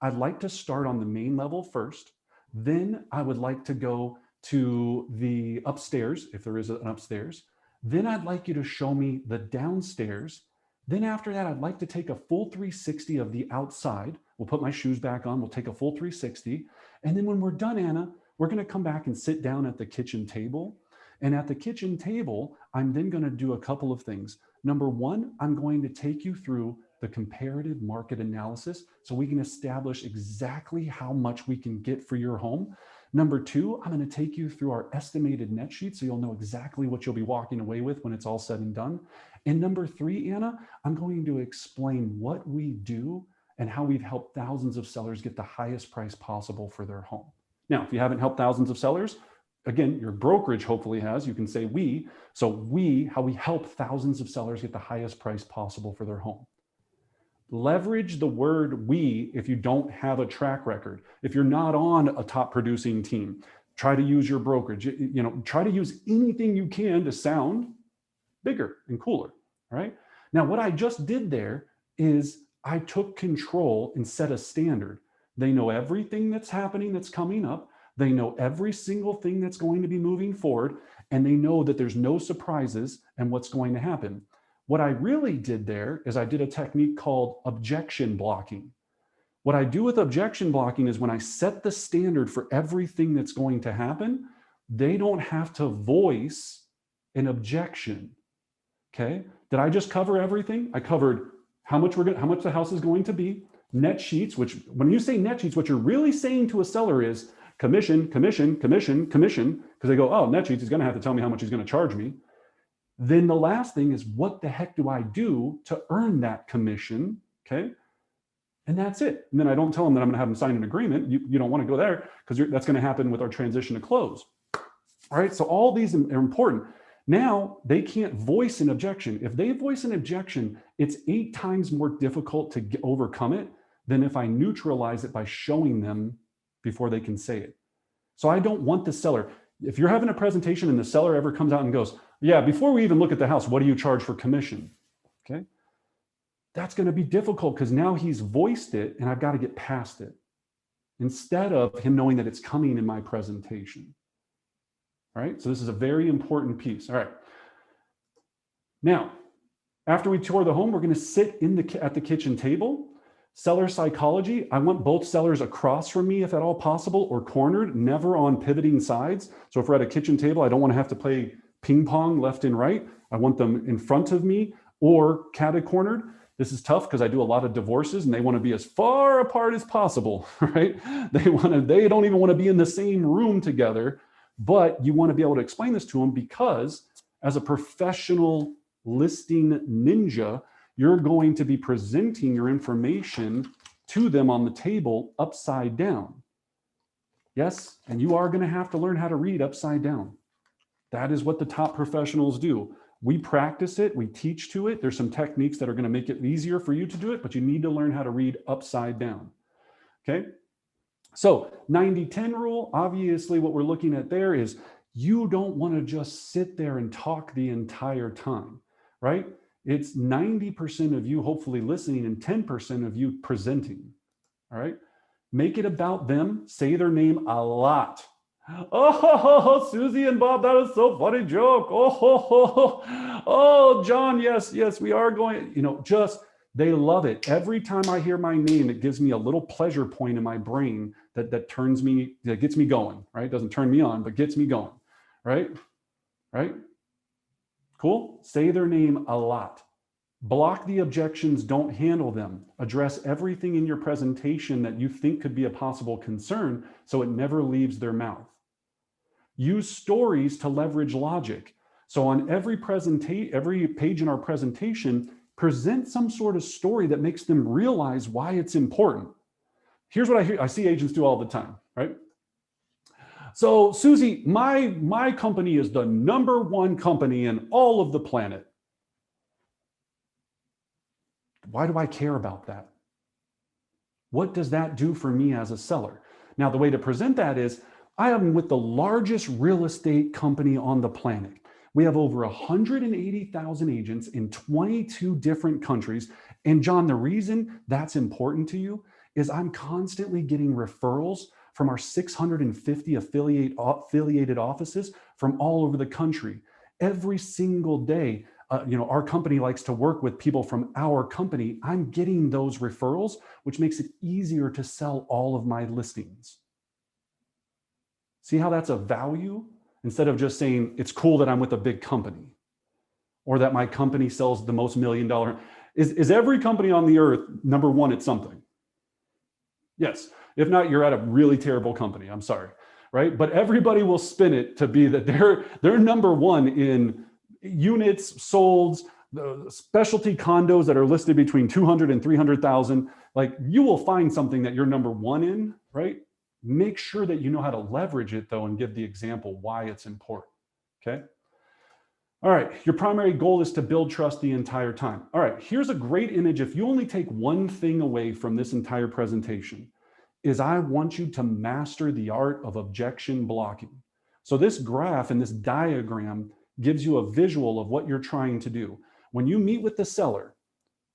I'd like to start on the main level first. Then I would like to go to the upstairs, if there is an upstairs. Then I'd like you to show me the downstairs. Then after that, I'd like to take a full 360 of the outside. We'll put my shoes back on. We'll take a full 360. And then when we're done, Anna, we're going to come back and sit down at the kitchen table. And at the kitchen table, I'm then going to do a couple of things. Number one, I'm going to take you through the comparative market analysis so we can establish exactly how much we can get for your home. Number two, I'm going to take you through our estimated net sheet so you'll know exactly what you'll be walking away with when it's all said and done. And number three, Anna, I'm going to explain what we do and how we've helped thousands of sellers get the highest price possible for their home. Now, if you haven't helped thousands of sellers, again, your brokerage hopefully has, you can say we. So we, how we help thousands of sellers get the highest price possible for their home. Leverage the word we if you don't have a track record. If you're not on a top producing team, try to use your brokerage. Try to use anything you can to sound bigger and cooler, all right? Now, what I just did there is I took control and set a standard. They know everything that's happening that's coming up. They know every single thing that's going to be moving forward, and they know that there's no surprises and what's going to happen. What I really did there is I did a technique called objection blocking. What I do with objection blocking is when I set the standard for everything that's going to happen, they don't have to voice an objection. Okay? Did I just cover everything? I covered how much the house is going to be, net sheets, which when you say net sheets, what you're really saying to a seller is commission, commission, commission, commission, because they go, oh, net sheets, he's going to have to tell me how much he's going to charge me. Then the last thing is, what the heck do I do to earn that commission? Okay. And that's it. And then I don't tell them that I'm going to have them sign an agreement. You don't want to go there because that's going to happen with our transition to close. All right. So all these are important. Now they can't voice an objection. If they voice an objection, it's 8 times more difficult to overcome it than if I neutralize it by showing them before they can say it. So I don't want the seller. If you're having a presentation and the seller ever comes out and goes, yeah, before we even look at the house, what do you charge for commission? Okay. That's going to be difficult because now he's voiced it and I've got to get past it instead of him knowing that it's coming in my presentation. All right. So this is a very important piece. All right. Now, after we tour the home, we're going to sit at the kitchen table. Seller psychology. I want both sellers across from me, if at all possible, or cornered, never on pivoting sides. So if we're at a kitchen table, I don't want to have to play ping pong left and right. I want them in front of me or catty cornered. This is tough because I do a lot of divorces and they want to be as far apart as possible, right? They don't even want to be in the same room together, but you want to be able to explain this to them because as a professional listing ninja, you're going to be presenting your information to them on the table upside down. Yes, and you are going to have to learn how to read upside down. That is what the top professionals do. We practice it, we teach to it. There's some techniques that are going to make it easier for you to do it, but you need to learn how to read upside down. Okay? So 90-10 rule, obviously what we're looking at there is you don't want to just sit there and talk the entire time, right? It's 90% of you hopefully listening and 10% of you presenting, all right? Make it about them, say their name a lot. Oh, Susie and Bob, that is so funny joke. Oh, John, yes, we are going, they love it. Every time I hear my name, it gives me a little pleasure point in my brain that gets me going, right? Doesn't turn me on, but gets me going, right? Right? Cool? Say their name a lot. Block the objections, don't handle them. Address everything in your presentation that you think could be a possible concern so it never leaves their mouth. Use stories to leverage logic. So on every page in our presentation, present some sort of story that makes them realize why it's important. Here's what I see agents do all the time, right? So Susie, my company is the #1 company in all of the planet. Why do I care about that? What does that do for me as a seller? Now, the way to present that is, I am with the largest real estate company on the planet. We have over 180,000 agents in 22 different countries. And John, the reason that's important to you is I'm constantly getting referrals from our 650 affiliated offices from all over the country. Every single day, our company likes to work with people from our company. I'm getting those referrals, which makes it easier to sell all of my listings. See how that's a value? Instead of just saying, it's cool that I'm with a big company or that my company sells the most $1 million. Is every company on the earth #1 at something? Yes. If not, you're at a really terrible company. I'm sorry, right? But everybody will spin it to be that they're #1 in units sold, specialty condos that are listed between 200 and 300,000. Like, you will find something that you're #1 in, right? Make sure that you know how to leverage it though and give the example why it's important, okay? All right, your primary goal is to build trust the entire time. All right, here's a great image. If you only take one thing away from this entire presentation, is I want you to master the art of objection blocking. So this graph and this diagram gives you a visual of what you're trying to do. When you meet with the seller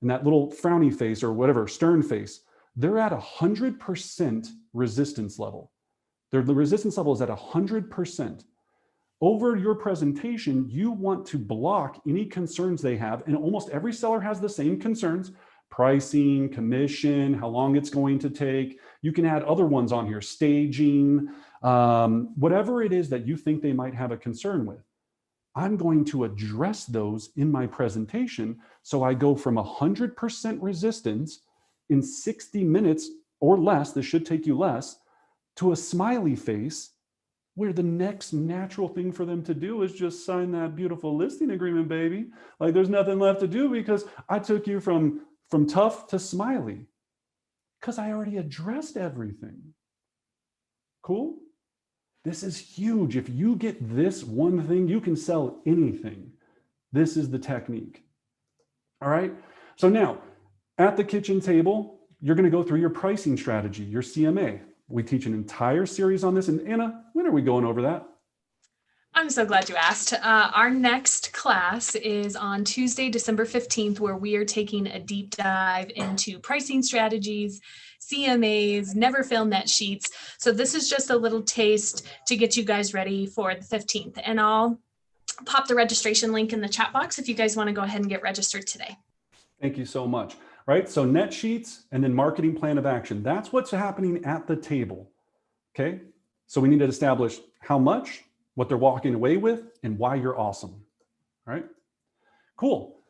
and that little frowny face or whatever, stern face, they're at 100% resistance level. The resistance level is at 100%. Over your presentation, you want to block any concerns they have, and almost every seller has the same concerns, pricing, commission, how long it's going to take. You can add other ones on here, staging, whatever it is that you think they might have a concern with. I'm going to address those in my presentation. So I go from 100% resistance in 60 minutes or less, this should take you less, to a smiley face, where the next natural thing for them to do is just sign that beautiful listing agreement, baby. Like there's nothing left to do because I took you from tough to smiley because I already addressed everything. Cool? This is huge. If you get this one thing, you can sell anything. This is the technique. All right. So now at the kitchen table, you're going to go through your pricing strategy, your CMA. We teach an entire series on this. And Anna, when are we going over that? I'm so glad you asked. Our next class is on Tuesday, December 15th, where we are taking a deep dive into pricing strategies, CMAs, never fail net sheets. So this is just a little taste to get you guys ready for the 15th. And I'll pop the registration link in the chat box if you guys want to go ahead and get registered today. Thank you so much. Right? So net sheets and then marketing plan of action. That's what's happening at the table. Okay? So we need to establish how much, what they're walking away with, and why you're awesome. All right? Cool.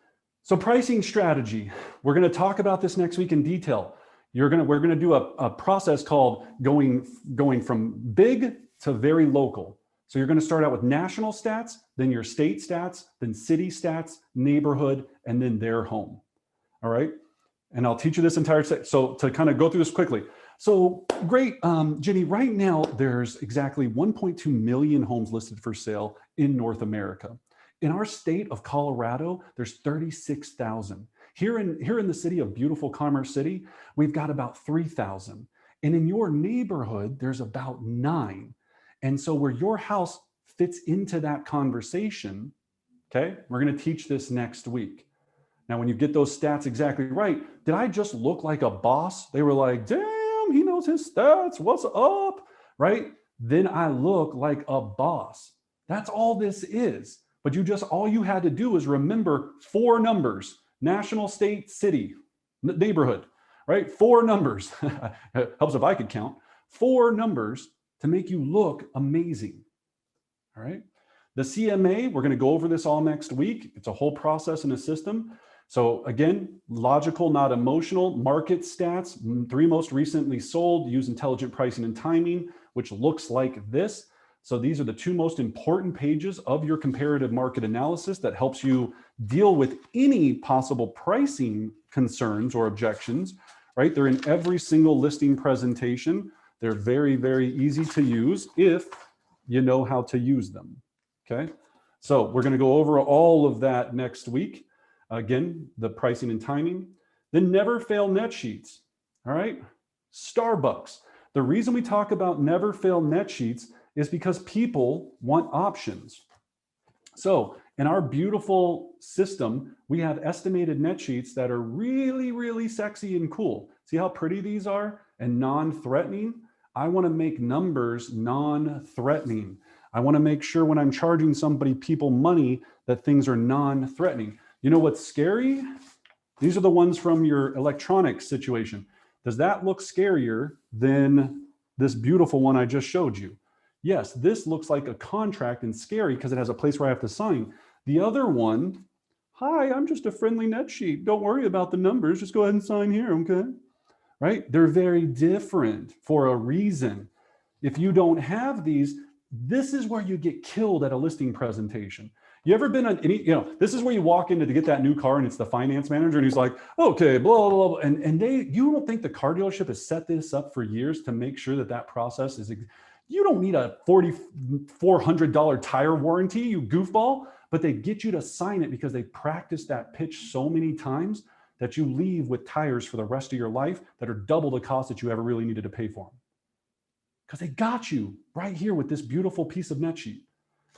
So pricing strategy. We're going to talk about this next week in detail. We're going to do a process called going from big to very local. So you're going to start out with national stats, then your state stats, then city stats, neighborhood, and then their home. All right? And I'll teach you this entire set. So to kind of go through this quickly. So great, Jenny, right now there's exactly 1.2 million homes listed for sale in North America. In our state of Colorado, there's 36,000. Here in the city of beautiful Commerce City, we've got about 3,000. And in your neighborhood, there's about 9. And so where your house fits into that conversation, okay, we're going to teach this next week. Now, when you get those stats exactly right, did I just look like a boss? They were like, damn, he knows his stats. What's up? Right? Then I look like a boss. That's all this is. But all you had to do is remember 4 numbers: national, state, city, neighborhood, right? 4 numbers. Helps if I could count. 4 numbers to make you look amazing. All right. The CMA, we're going to go over this all next week. It's a whole process and a system. So again, logical, not emotional. Market stats, 3 most recently sold, use intelligent pricing and timing, which looks like this. So these are the 2 most important pages of your comparative market analysis that helps you deal with any possible pricing concerns or objections, right? They're in every single listing presentation. They're very, very easy to use if you know how to use them, okay? So we're going to go over all of that next week. Again, the pricing and timing. Then never fail net sheets, all right? Starbucks. The reason we talk about never fail net sheets is because people want options. So in our beautiful system, we have estimated net sheets that are really, really sexy and cool. See how pretty these are and non-threatening? I want to make numbers non-threatening. I want to make sure when I'm charging people money that things are non-threatening. You know what's scary? These are the ones from your electronics situation. Does that look scarier than this beautiful one I just showed you? Yes, this looks like a contract and scary because it has a place where I have to sign. The other one, hi, I'm just a friendly net sheet. Don't worry about the numbers. Just go ahead and sign here, okay? Right? They're very different for a reason. If you don't have these, this is where you get killed at a listing presentation. You ever been on any, this is where you walk in to get that new car and it's the finance manager and he's like, okay, blah, blah, blah. And you don't think the car dealership has set this up for years to make sure that process is, you don't need a $4,400 tire warranty, you goofball, but they get you to sign it because they practice that pitch so many times that you leave with tires for the rest of your life that are double the cost that you ever really needed to pay for them. Because they got you right here with this beautiful piece of net sheet,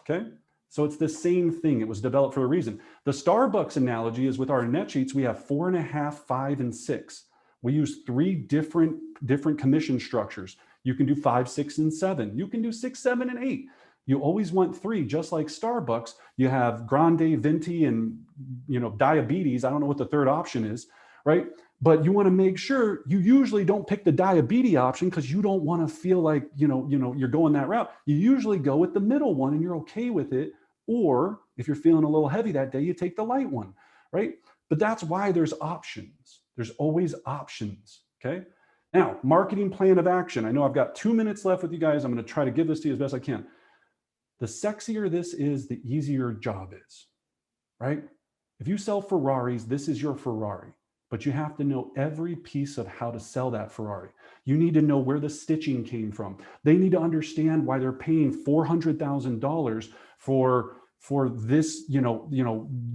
okay? So it's the same thing. It was developed for a reason. The Starbucks analogy is with our net sheets, we have 4.5, 5, and 6. We use 3 different commission structures. You can do 5, 6, and 7. You can do 6, 7, and 8. You always want 3, just like Starbucks. You have grande, venti, and diabetes. I don't know what the third option is, right? But you want to make sure you usually don't pick the diabetes option because you don't want to feel like, you're going that route. You usually go with the middle one and you're okay with it. Or if you're feeling a little heavy that day, you take the light one, right? But that's why there's options. There's always options, okay? Now, marketing plan of action. I know I've got 2 minutes left with you guys. I'm going to try to give this to you as best I can. The sexier this is, the easier job is, right? If you sell Ferraris, this is your Ferrari. But you have to know every piece of how to sell that Ferrari. You need to know where the stitching came from. They need to understand why they're paying $400,000 for this,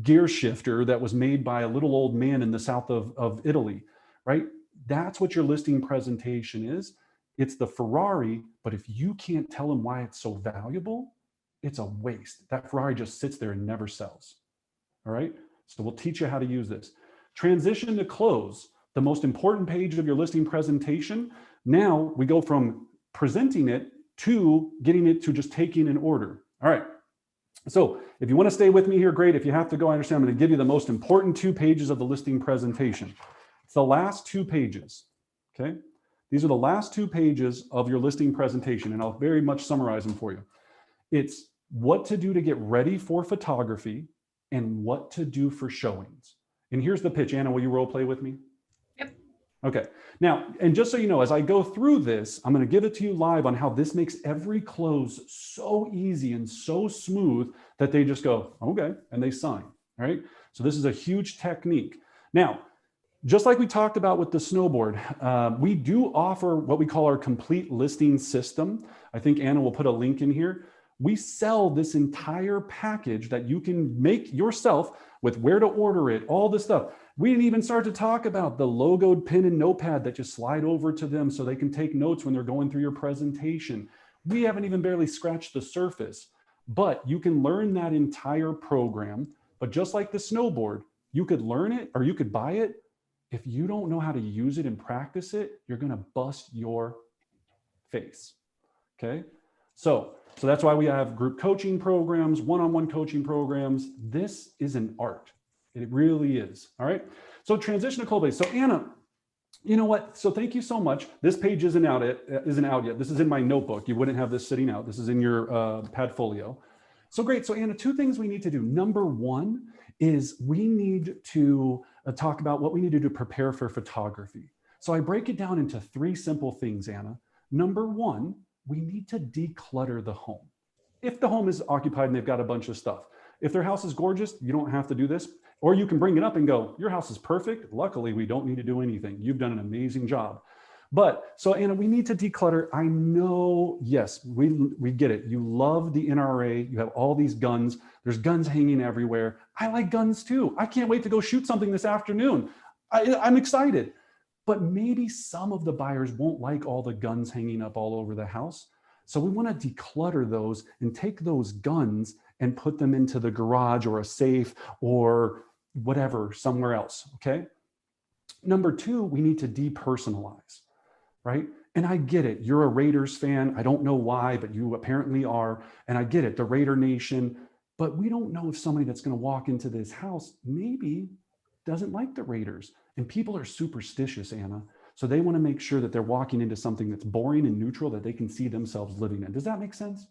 gear shifter that was made by a little old man in the south of Italy, right? That's what your listing presentation is. It's the Ferrari, but if you can't tell them why it's so valuable, it's a waste. That Ferrari just sits there and never sells. All right. So we'll teach you how to use this. Transition to close, the most important page of your listing presentation. Now we go from presenting it to getting it to just taking an order. All right. So if you want to stay with me here, great. If you have to go, I understand. I'm going to give you the most important 2 pages of the listing presentation. It's the last 2 pages. Okay. These are the last 2 pages of your listing presentation, and I'll very much summarize them for you. It's what to do to get ready for photography and what to do for showings. And here's the pitch. Anna, will you role play with me? Yep. Okay. Now, and just so you know, as I go through this, I'm going to give it to you live on how this makes every close so easy and so smooth that they just go, okay, and they sign. All right. So this is a huge technique. Now, just like we talked about with the snowboard, we do offer what we call our complete listing system. I think Anna will put a link in here. We sell this entire package that you can make yourself with where to order it, all this stuff. We didn't even start to talk about the logoed pen and notepad that you slide over to them so they can take notes when they're going through your presentation. We haven't even barely scratched the surface, but you can learn that entire program. But just like the snowboard, you could learn it or you could buy it. If you don't know how to use it and practice it, you're going to bust your face. Okay. So that's why we have group coaching programs, one-on-one coaching programs. This is an art. It really is. All right. So transition to cold base. So Anna, you know what? So thank you so much. This page isn't out yet. This is in my notebook. You wouldn't have this sitting out. This is in your Padfolio. So great. So Anna, 2 things we need to do. Number 1 is we need to talk about what we need to do to prepare for photography. So I break it down into 3 simple things, Anna. Number 1, we need to declutter the home. If the home is occupied and they've got a bunch of stuff, if their house is gorgeous, you don't have to do this, or you can bring it up and go, your house is perfect. Luckily, we don't need to do anything. You've done an amazing job. But so Anna, we need to declutter. I know, yes, we get it. You love the NRA. You have all these guns. There's guns hanging everywhere. I like guns too. I can't wait to go shoot something this afternoon. I'm excited. But maybe some of the buyers won't like all the guns hanging up all over the house. So we want to declutter those and take those guns and put them into the garage or a safe or whatever, somewhere else, okay? Number 2, we need to depersonalize, right? And I get it. You're a Raiders fan. I don't know why, but you apparently are. And I get it, the Raider Nation. But we don't know if somebody that's going to walk into this house maybe doesn't like the Raiders. And people are superstitious, Anna. So they want to make sure that they're walking into something that's boring and neutral that they can see themselves living in. Does that make sense?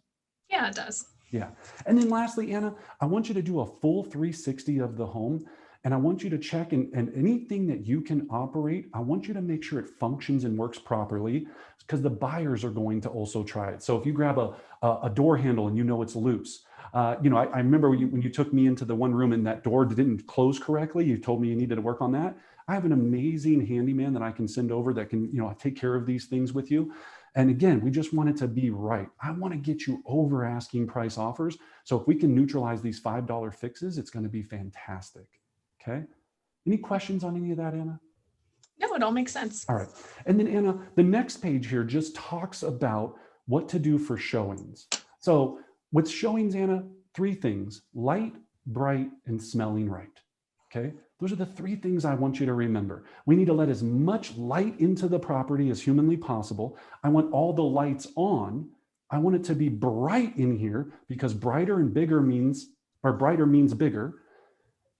Yeah, it does. Yeah. And then lastly, Anna, I want you to do a full 360 of the home. And I want you to check and anything that you can operate, I want you to make sure it functions and works properly because the buyers are going to also try it. So if you grab a door handle and you know it's loose, I remember when you took me into the one room and that door didn't close correctly, you told me you needed to work on that. I have an amazing handyman that I can send over that can, take care of these things with you. And again, we just want it to be right. I want to get you over asking price offers. So if we can neutralize these $5 fixes, it's going to be fantastic. Okay. Any questions on any of that, Anna? No, it all makes sense. All right. And then Anna, the next page here just talks about what to do for showings. So with showings, Anna, 3 things: light, bright, and smelling right. Okay. Those are the 3 things I want you to remember. We need to let as much light into the property as humanly possible. I want all the lights on. I want it to be bright in here because brighter means bigger.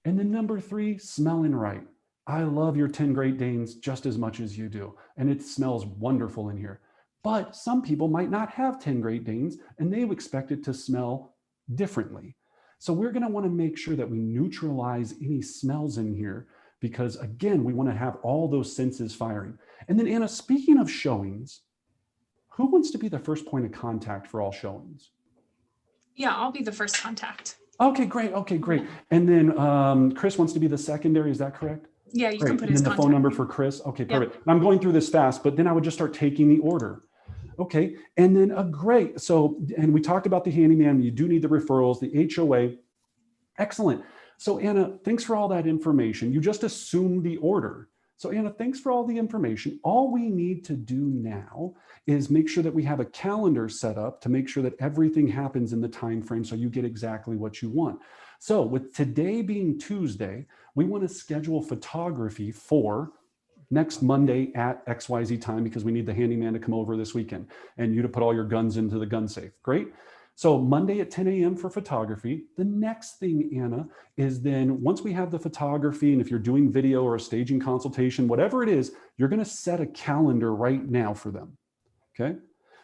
And then number 3, smelling right. I love your 10 Great Danes just as much as you do, and it smells wonderful in here. But some people might not have 10 Great Danes, and they expect it to smell differently. So we're going to want to make sure that we neutralize any smells in here, because again, we want to have all those senses firing. And then Anna, speaking of showings, who wants to be the first point of contact for all showings? Yeah, I'll be the first contact. Okay, great. Okay, great. And then Chris wants to be the secondary. Is that correct? Yeah, you Great. can put And his then the contact. phone number for Chris. Okay, perfect. And I'm going through this fast, but then I would just start taking the order. Okay, and then great. So, and we talked about the handyman. You do need the referrals, the HOA. Excellent. So Anna, thanks for all that information. You just assumed the order. So Anna, thanks for all the information. All we need to do now is make sure that we have a calendar set up to make sure that everything happens in the time frame so you get exactly what you want. So with today being Tuesday, we want to schedule photography for next Monday at XYZ time, because we need the handyman to come over this weekend and you to put all your guns into the gun safe. Great. So Monday at 10 a.m. for photography. The next thing, Anna, is then once we have the photography, and if you're doing video or a staging consultation, whatever it is, you're going to set a calendar right now for them. Okay.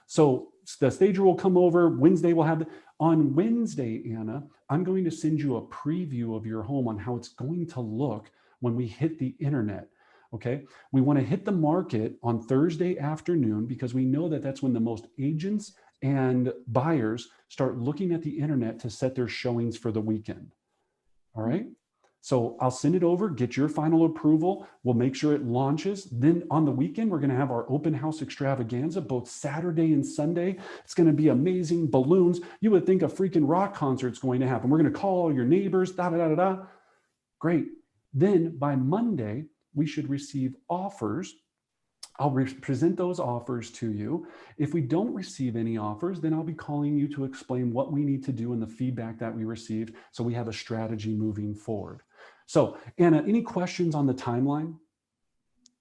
So the stager will come over Wednesday. We'll have on Wednesday, Anna, I'm going to send you a preview of your home on how it's going to look when we hit the internet. Okay. We want to hit the market on Thursday afternoon, because we know that that's when the most agents and buyers start looking at the internet to set their showings for the weekend. All right. So I'll send it over, get your final approval. We'll make sure it launches. Then on the weekend, we're going to have our open house extravaganza, both Saturday and Sunday. It's going to be amazing. Balloons. You would think a freaking rock concert's going to happen. We're going to call all your neighbors, da, da, da, da, da. Great. Then by Monday, we should receive offers. I'll present those offers to you. If we don't receive any offers, then I'll be calling you to explain what we need to do and the feedback that we received, so we have a strategy moving forward. So Anna, any questions on the timeline?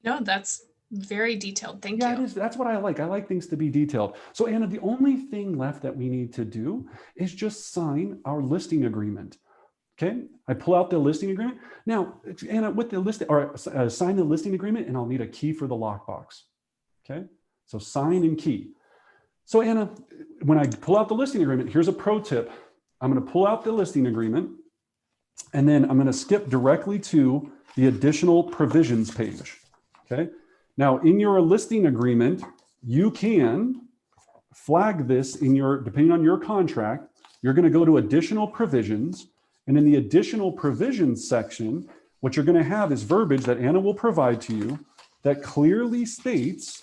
No, that's very detailed. Thank you. Yeah, it is. That's what I like. I like things to be detailed. So Anna, the only thing left that we need to do is just sign our listing agreement. Okay, I pull out the listing agreement. Now, Anna, with the list, or sign the listing agreement, and I'll need a key for the lockbox. Okay, so sign and key. So Anna, when I pull out the listing agreement, here's a pro tip. I'm going to pull out the listing agreement, and then I'm going to skip directly to the additional provisions page. Okay, now in your listing agreement, you can flag this in your, depending on your contract, you're going to go to additional provisions. And in the additional provisions section, what you're going to have is verbiage that Anna will provide to you that clearly states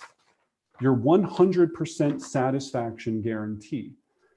your 100% satisfaction guarantee.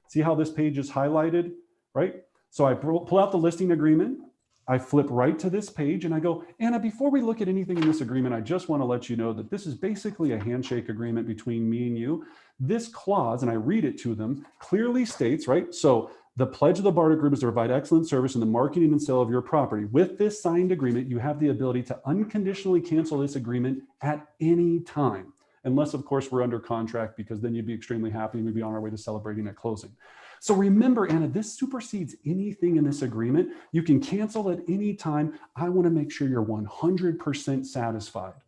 See how this page is highlighted, right? So I pull out the listing agreement, I flip right to this page, and I go, Anna, before we look at anything in this agreement, I just want to let you know that this is basically a handshake agreement between me and you. This clause, and I read it to them, clearly states, right? So the pledge of the Bartic Group is to provide excellent service in the marketing and sale of your property. With this signed agreement, you have the ability to unconditionally cancel this agreement at any time, unless, of course, we're under contract, because then you'd be extremely happy and we'd be on our way to celebrating at closing. So remember, Anna, this supersedes anything in this agreement. You can cancel at any time. I want to make sure you're 100% satisfied.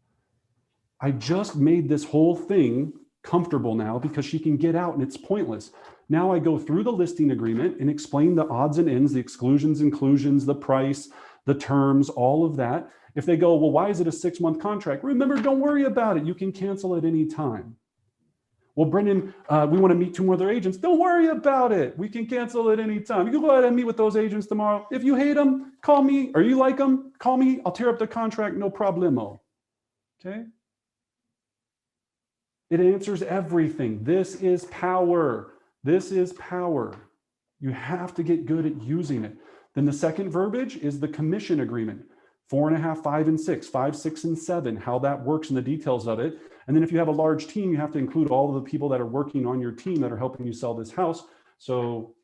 I just made this whole thing comfortable now because she can get out and it's pointless. Now I go through the listing agreement and explain the odds and ends, the exclusions, inclusions, the price, the terms, all of that. If they go, well, why is it a 6-month contract? Remember, don't worry about it. You can cancel at any time. Well, Brendan, we want to meet 2 more other agents. Don't worry about it. We can cancel at any time. You can go ahead and meet with those agents tomorrow. If you hate them, call me, or you like them, call me. I'll tear up the contract, no problemo. Okay? It answers everything. This is power. This is power. You have to get good at using it. Then the second verbiage is the commission agreement. 4.5, 5, and 6, 5, 6, and 7, how that works and the details of it. And then if you have a large team, you have to include all of the people that are working on your team that are helping you sell this house. So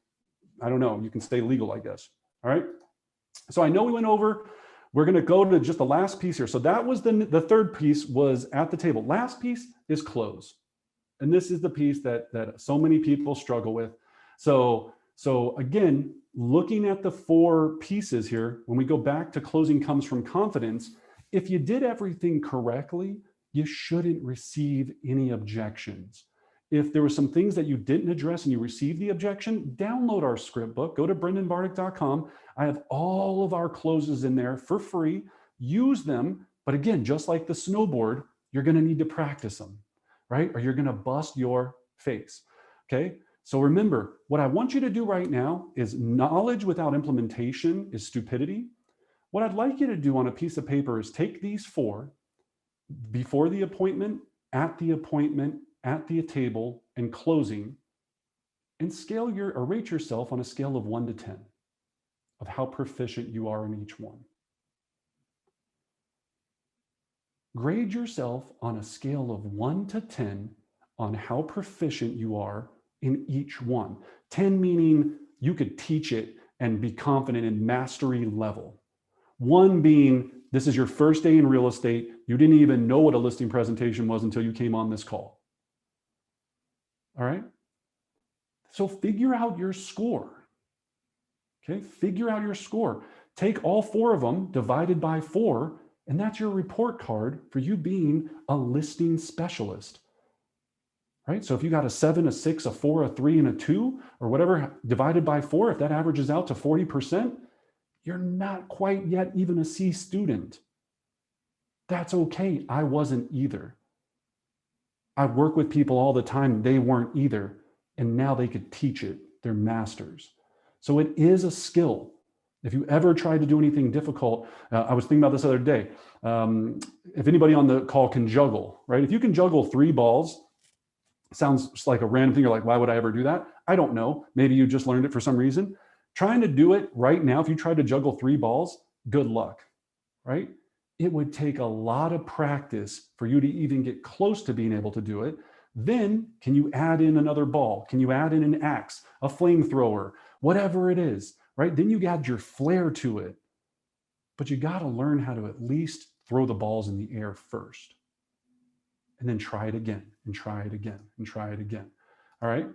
I don't know, you can stay legal, I guess. All right. So I know we went over, we're going to go to just the last piece here. So that was the third piece was at the table. Last piece is close. And this is the piece that so many people struggle with. So again, looking at the 4 pieces here, when we go back to closing comes from confidence, If you did everything correctly, you shouldn't receive any objections. If there were some things that you didn't address and you received the objection, download our script book, go to brendanbartic.com. I have all of our closes in there for free. Use them. But again, just like the snowboard, you're going to need to practice them, right? Or you're going to bust your face. Okay. So remember, what I want you to do right now is knowledge without implementation is stupidity. What I'd like you to do on a piece of paper is take these 4 before the appointment, at the table, and closing, and scale or rate yourself on a scale of 1 to 10 of how proficient you are in each one. Grade yourself on a scale of 1 to 10 on how proficient you are in each one. 10 meaning you could teach it and be confident in mastery level. 1 being this is your first day in real estate. You didn't even know what a listing presentation was until you came on this call. All right? So figure out your score. Okay, figure out your score. Take all 4 of them divided by 4, and that's your report card for you being a listing specialist. Right? So if you got a 7, a 6, a 4, a 3, and a 2, or whatever, divided by 4, if that averages out to 40%, you're not quite yet even a C student. That's okay. I wasn't either. I work with people all the time. They weren't either. And now they could teach it. They're masters. So it is a skill. If you ever try to do anything difficult, I was thinking about this other day. If anybody on the call can juggle, right? If you can juggle 3 balls, sounds like a random thing. You're like, why would I ever do that? I don't know. Maybe you just learned it for some reason. Trying to do it right now, if you tried to juggle 3 balls, good luck, right? It would take a lot of practice for you to even get close to being able to do it. Then can you add in another ball? Can you add in an axe, a flamethrower, whatever it is, right? Then you add your flair to it. But you got to learn how to at least throw the balls in the air first. And then try it again, and try it again, and try it again. All right?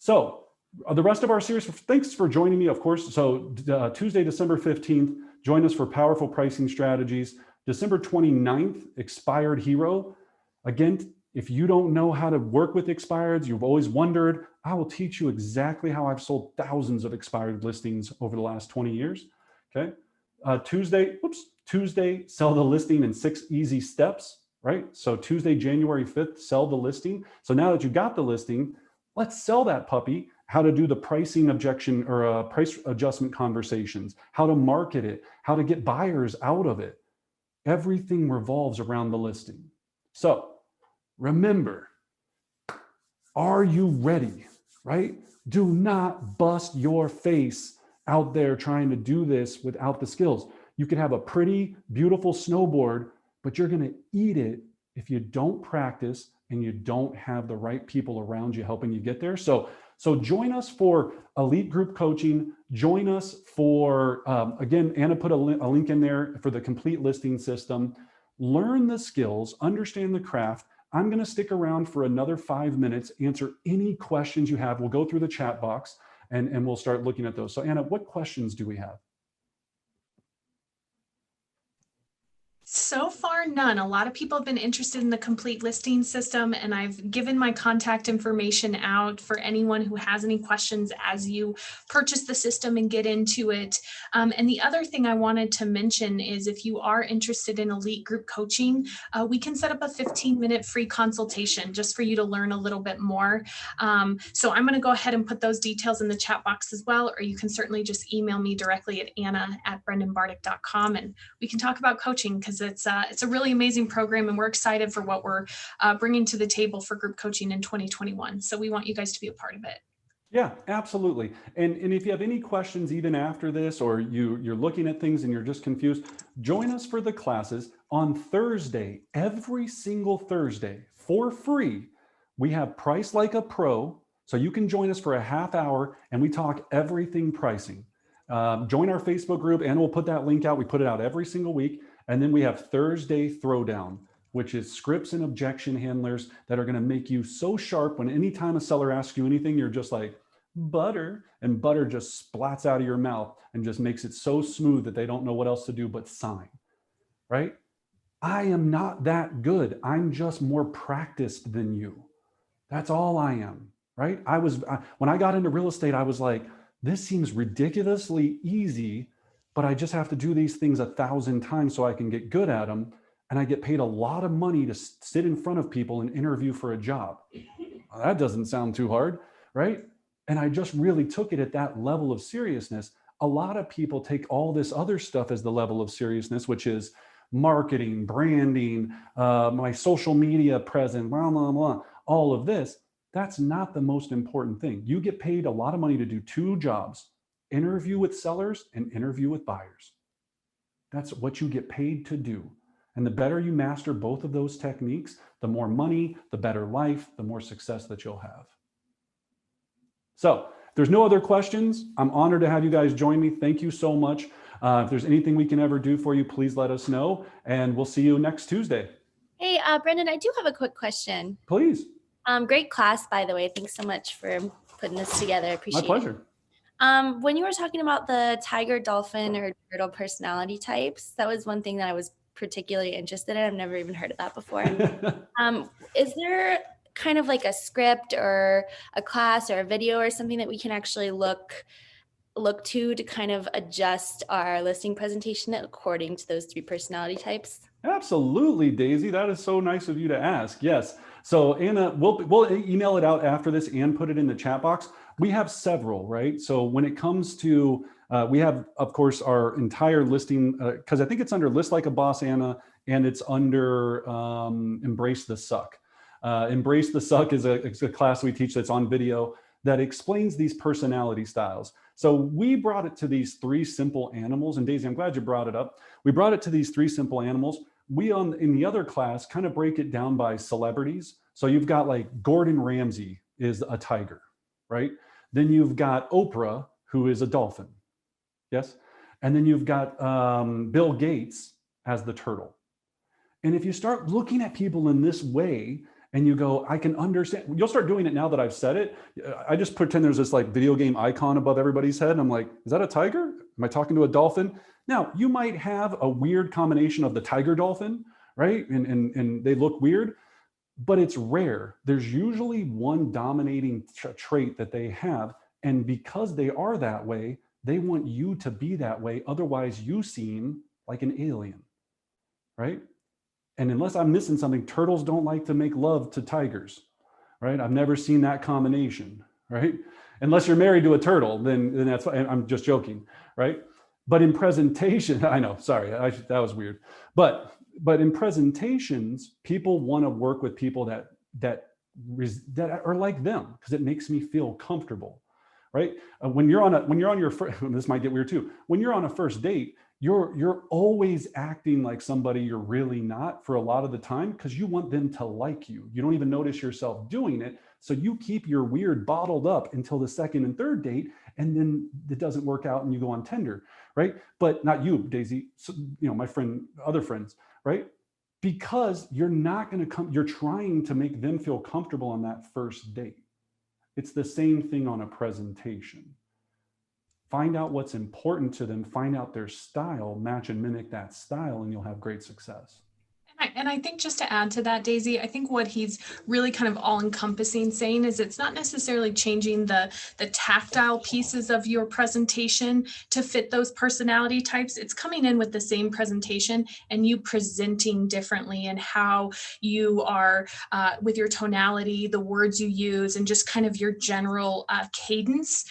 So the rest of our series, thanks for joining me, of course. So Tuesday, December 15th, join us for Powerful Pricing Strategies. December 29th, Expired Hero. Again, if you don't know how to work with expireds, you've always wondered, I will teach you exactly how I've sold thousands of expired listings over the last 20 years. Okay. Tuesday, sell the listing in 6 easy steps, right? So Tuesday, January 5th, sell the listing. So now that you got the listing, let's sell that puppy. How to do the pricing objection or price adjustment conversations, how to market it, how to get buyers out of it. Everything revolves around the listing. So remember, are you ready, right? Do not bust your face out there trying to do this without the skills. You could have a pretty, beautiful snowboard, but you're going to eat it if you don't practice and you don't have the right people around you helping you get there. So join us for elite group coaching. Join us for, again, Anna put a link in there for the complete listing system. Learn the skills, understand the craft. I'm going to stick around for another 5 minutes, answer any questions you have. We'll go through the chat box and we'll start looking at those. So Anna, what questions do we have? So far, none. A lot of people have been interested in the complete listing system, and I've given my contact information out for anyone who has any questions as you purchase the system and get into it. And the other thing I wanted to mention is if you are interested in elite group coaching, we can set up a 15-minute free consultation just for you to learn a little bit more. So I'm going to go ahead and put those details in the chat box as well, or you can certainly just email me directly at anna@brendanbartic.com, and we can talk about coaching because it's a really amazing program, and we're excited for what we're bringing to the table for group coaching in 2021. So we want you guys to be a part of it. Yeah, absolutely. And if you have any questions even after this, or you're looking at things and you're just confused, join us for the classes on Thursday. Every single Thursday for free, we have Price Like a Pro. So you can join us for a half hour and we talk everything pricing. Join our Facebook group and we'll put that link out. We put it out every single week. And then we have Thursday Throwdown, which is scripts and objection handlers that are going to make you so sharp when anytime a seller asks you anything, you're just like, butter, and butter just splats out of your mouth and just makes it so smooth that they don't know what else to do but sign, right? I am not that good. I'm just more practiced than you. That's all I am, right? When I got into real estate, I was like, this seems ridiculously easy, but I just have to do these things 1,000 times so I can get good at them. And I get paid a lot of money to sit in front of people and interview for a job. Well, that doesn't sound too hard, right? And I just really took it at that level of seriousness. A lot of people take all this other stuff as the level of seriousness, which is marketing, branding, my social media presence, blah, blah, blah, all of this. That's not the most important thing. You get paid a lot of money to do 2 jobs, interview with sellers and interview with buyers. That's what you get paid to do. And the better you master both of those techniques, the more money, the better life, the more success that you'll have. So if there's no other questions, I'm honored to have you guys join me. Thank you so much. If there's anything we can ever do for you, please let us know. And we'll see you next Tuesday. Hey, Brendan, I do have a quick question. Please. Great class, by the way. Thanks so much for putting this together. I appreciate it. My pleasure. When you were talking about the tiger, dolphin, or turtle personality types, that was one thing that I was particularly interested in. I've never even heard of that before. Is there kind of like a script or a class or a video or something that we can actually look to kind of adjust our listing presentation according to those 3 personality types? Absolutely, Daisy. That is so nice of you to ask. Yes. So Anna, we'll email it out after this and put it in the chat box. We have several, right? So when it comes to, we have, of course, our entire listing, because I think it's under List Like a Boss, Anna, and it's under Embrace the Suck. Embrace the Suck is a class we teach that's on video that explains these personality styles. So we brought it to these 3 simple animals, and Daisy, I'm glad you brought it up. We brought it to these 3 simple animals. We in the other class kind of break it down by celebrities. So you've got like Gordon Ramsay is a tiger, right? Then you've got Oprah, who is a dolphin. Yes. And then you've got Bill Gates as the turtle. And if you start looking at people in this way and you go, I can understand, you'll start doing it now that I've said it. I just pretend there's this like video game icon above everybody's head. And I'm like, is that a tiger? Am I talking to a dolphin? Now, you might have a weird combination of the tiger dolphin, right? And they look weird, but it's rare. There's usually one dominating trait that they have. And because they are that way, they want you to be that way. Otherwise, you seem like an alien, right? And unless I'm missing something, turtles don't like to make love to tigers, right? I've never seen that combination, right? Unless you're married to a turtle, then that's fine. I'm just joking, right? But in presentation, I know, sorry, that was weird. But in presentations, people want to work with people that are like them because it makes me feel comfortable, right? When you're on your first, this might get weird too. When you're on a first date, you're always acting like somebody you're really not for a lot of the time because you want them to like you. You don't even notice yourself doing it. So you keep your weird bottled up until the second and third date, and then it doesn't work out and you go on Tinder, right? But not you, Daisy, so, my friend, other friends, right? Because you're not going to come, you're trying to make them feel comfortable on that first date. It's the same thing on a presentation. Find out what's important to them, find out their style, match and mimic that style, and you'll have great success. And I think just to add to that, Daisy, I think what he's really kind of all-encompassing saying is it's not necessarily changing the tactile pieces of your presentation to fit those personality types. It's coming in with the same presentation and you presenting differently and how you are with your tonality, the words you use, and just kind of your general cadence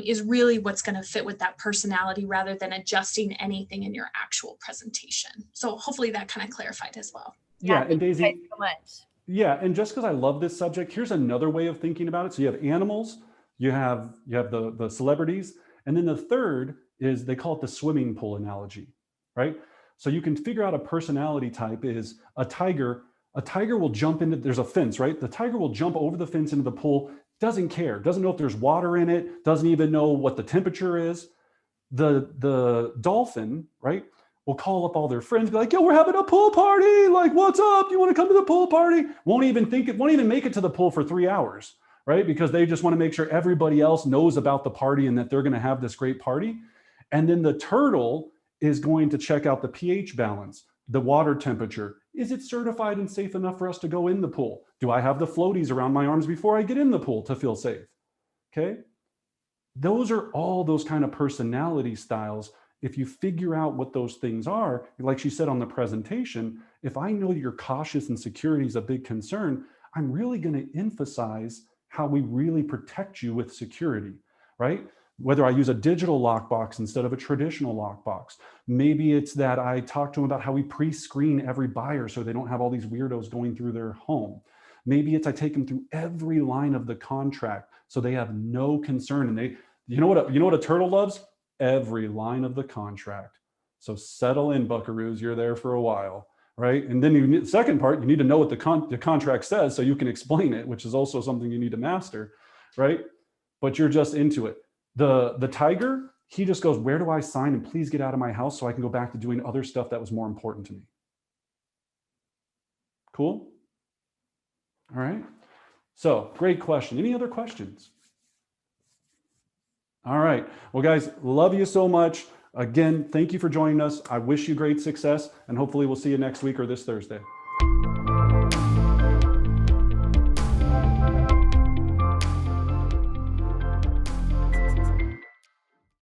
is really what's going to fit with that personality rather than adjusting anything in your actual presentation. So hopefully that kind of clarified as well. Yeah, and Daisy, thank you so much. Yeah, and just because I love this subject, here's another way of thinking about it. So you have animals, you have the celebrities, and then the third is they call it the swimming pool analogy, right? So you can figure out a personality type is a tiger. A tiger will jump into, there's a fence, right? The tiger will jump over the fence into the pool, doesn't care, doesn't know if there's water in it, doesn't even know what the temperature is. The dolphin, right, will call up all their friends, be like, yo, we're having a pool party. Like, what's up? You want to come to the pool party? Won't even make it to the pool for 3 hours, right? Because they just want to make sure everybody else knows about the party and that they're going to have this great party. And then the turtle is going to check out the pH balance. The water temperature. Is it certified and safe enough for us to go in the pool? Do I have the floaties around my arms before I get in the pool to feel safe? Okay. Those are all those kind of personality styles. If you figure out what those things are, like she said on the presentation, if I know that you're cautious and security is a big concern, I'm really going to emphasize how we really protect you with security, right? Whether I use a digital lockbox instead of a traditional lockbox. Maybe it's that I talk to them about how we pre-screen every buyer so they don't have all these weirdos going through their home. Maybe it's I take them through every line of the contract so they have no concern. And you know what a turtle loves? Every line of the contract. So settle in, buckaroos. You're there for a while, right? And then the second part, you need to know what the contract says so you can explain it, which is also something you need to master, right? But you're just into it. The tiger, he just goes, where do I sign? And please get out of my house so I can go back to doing other stuff that was more important to me. Cool? All right. So great question. Any other questions? All right. Well, guys, love you so much. Again, thank you for joining us. I wish you great success, and hopefully we'll see you next week or this Thursday.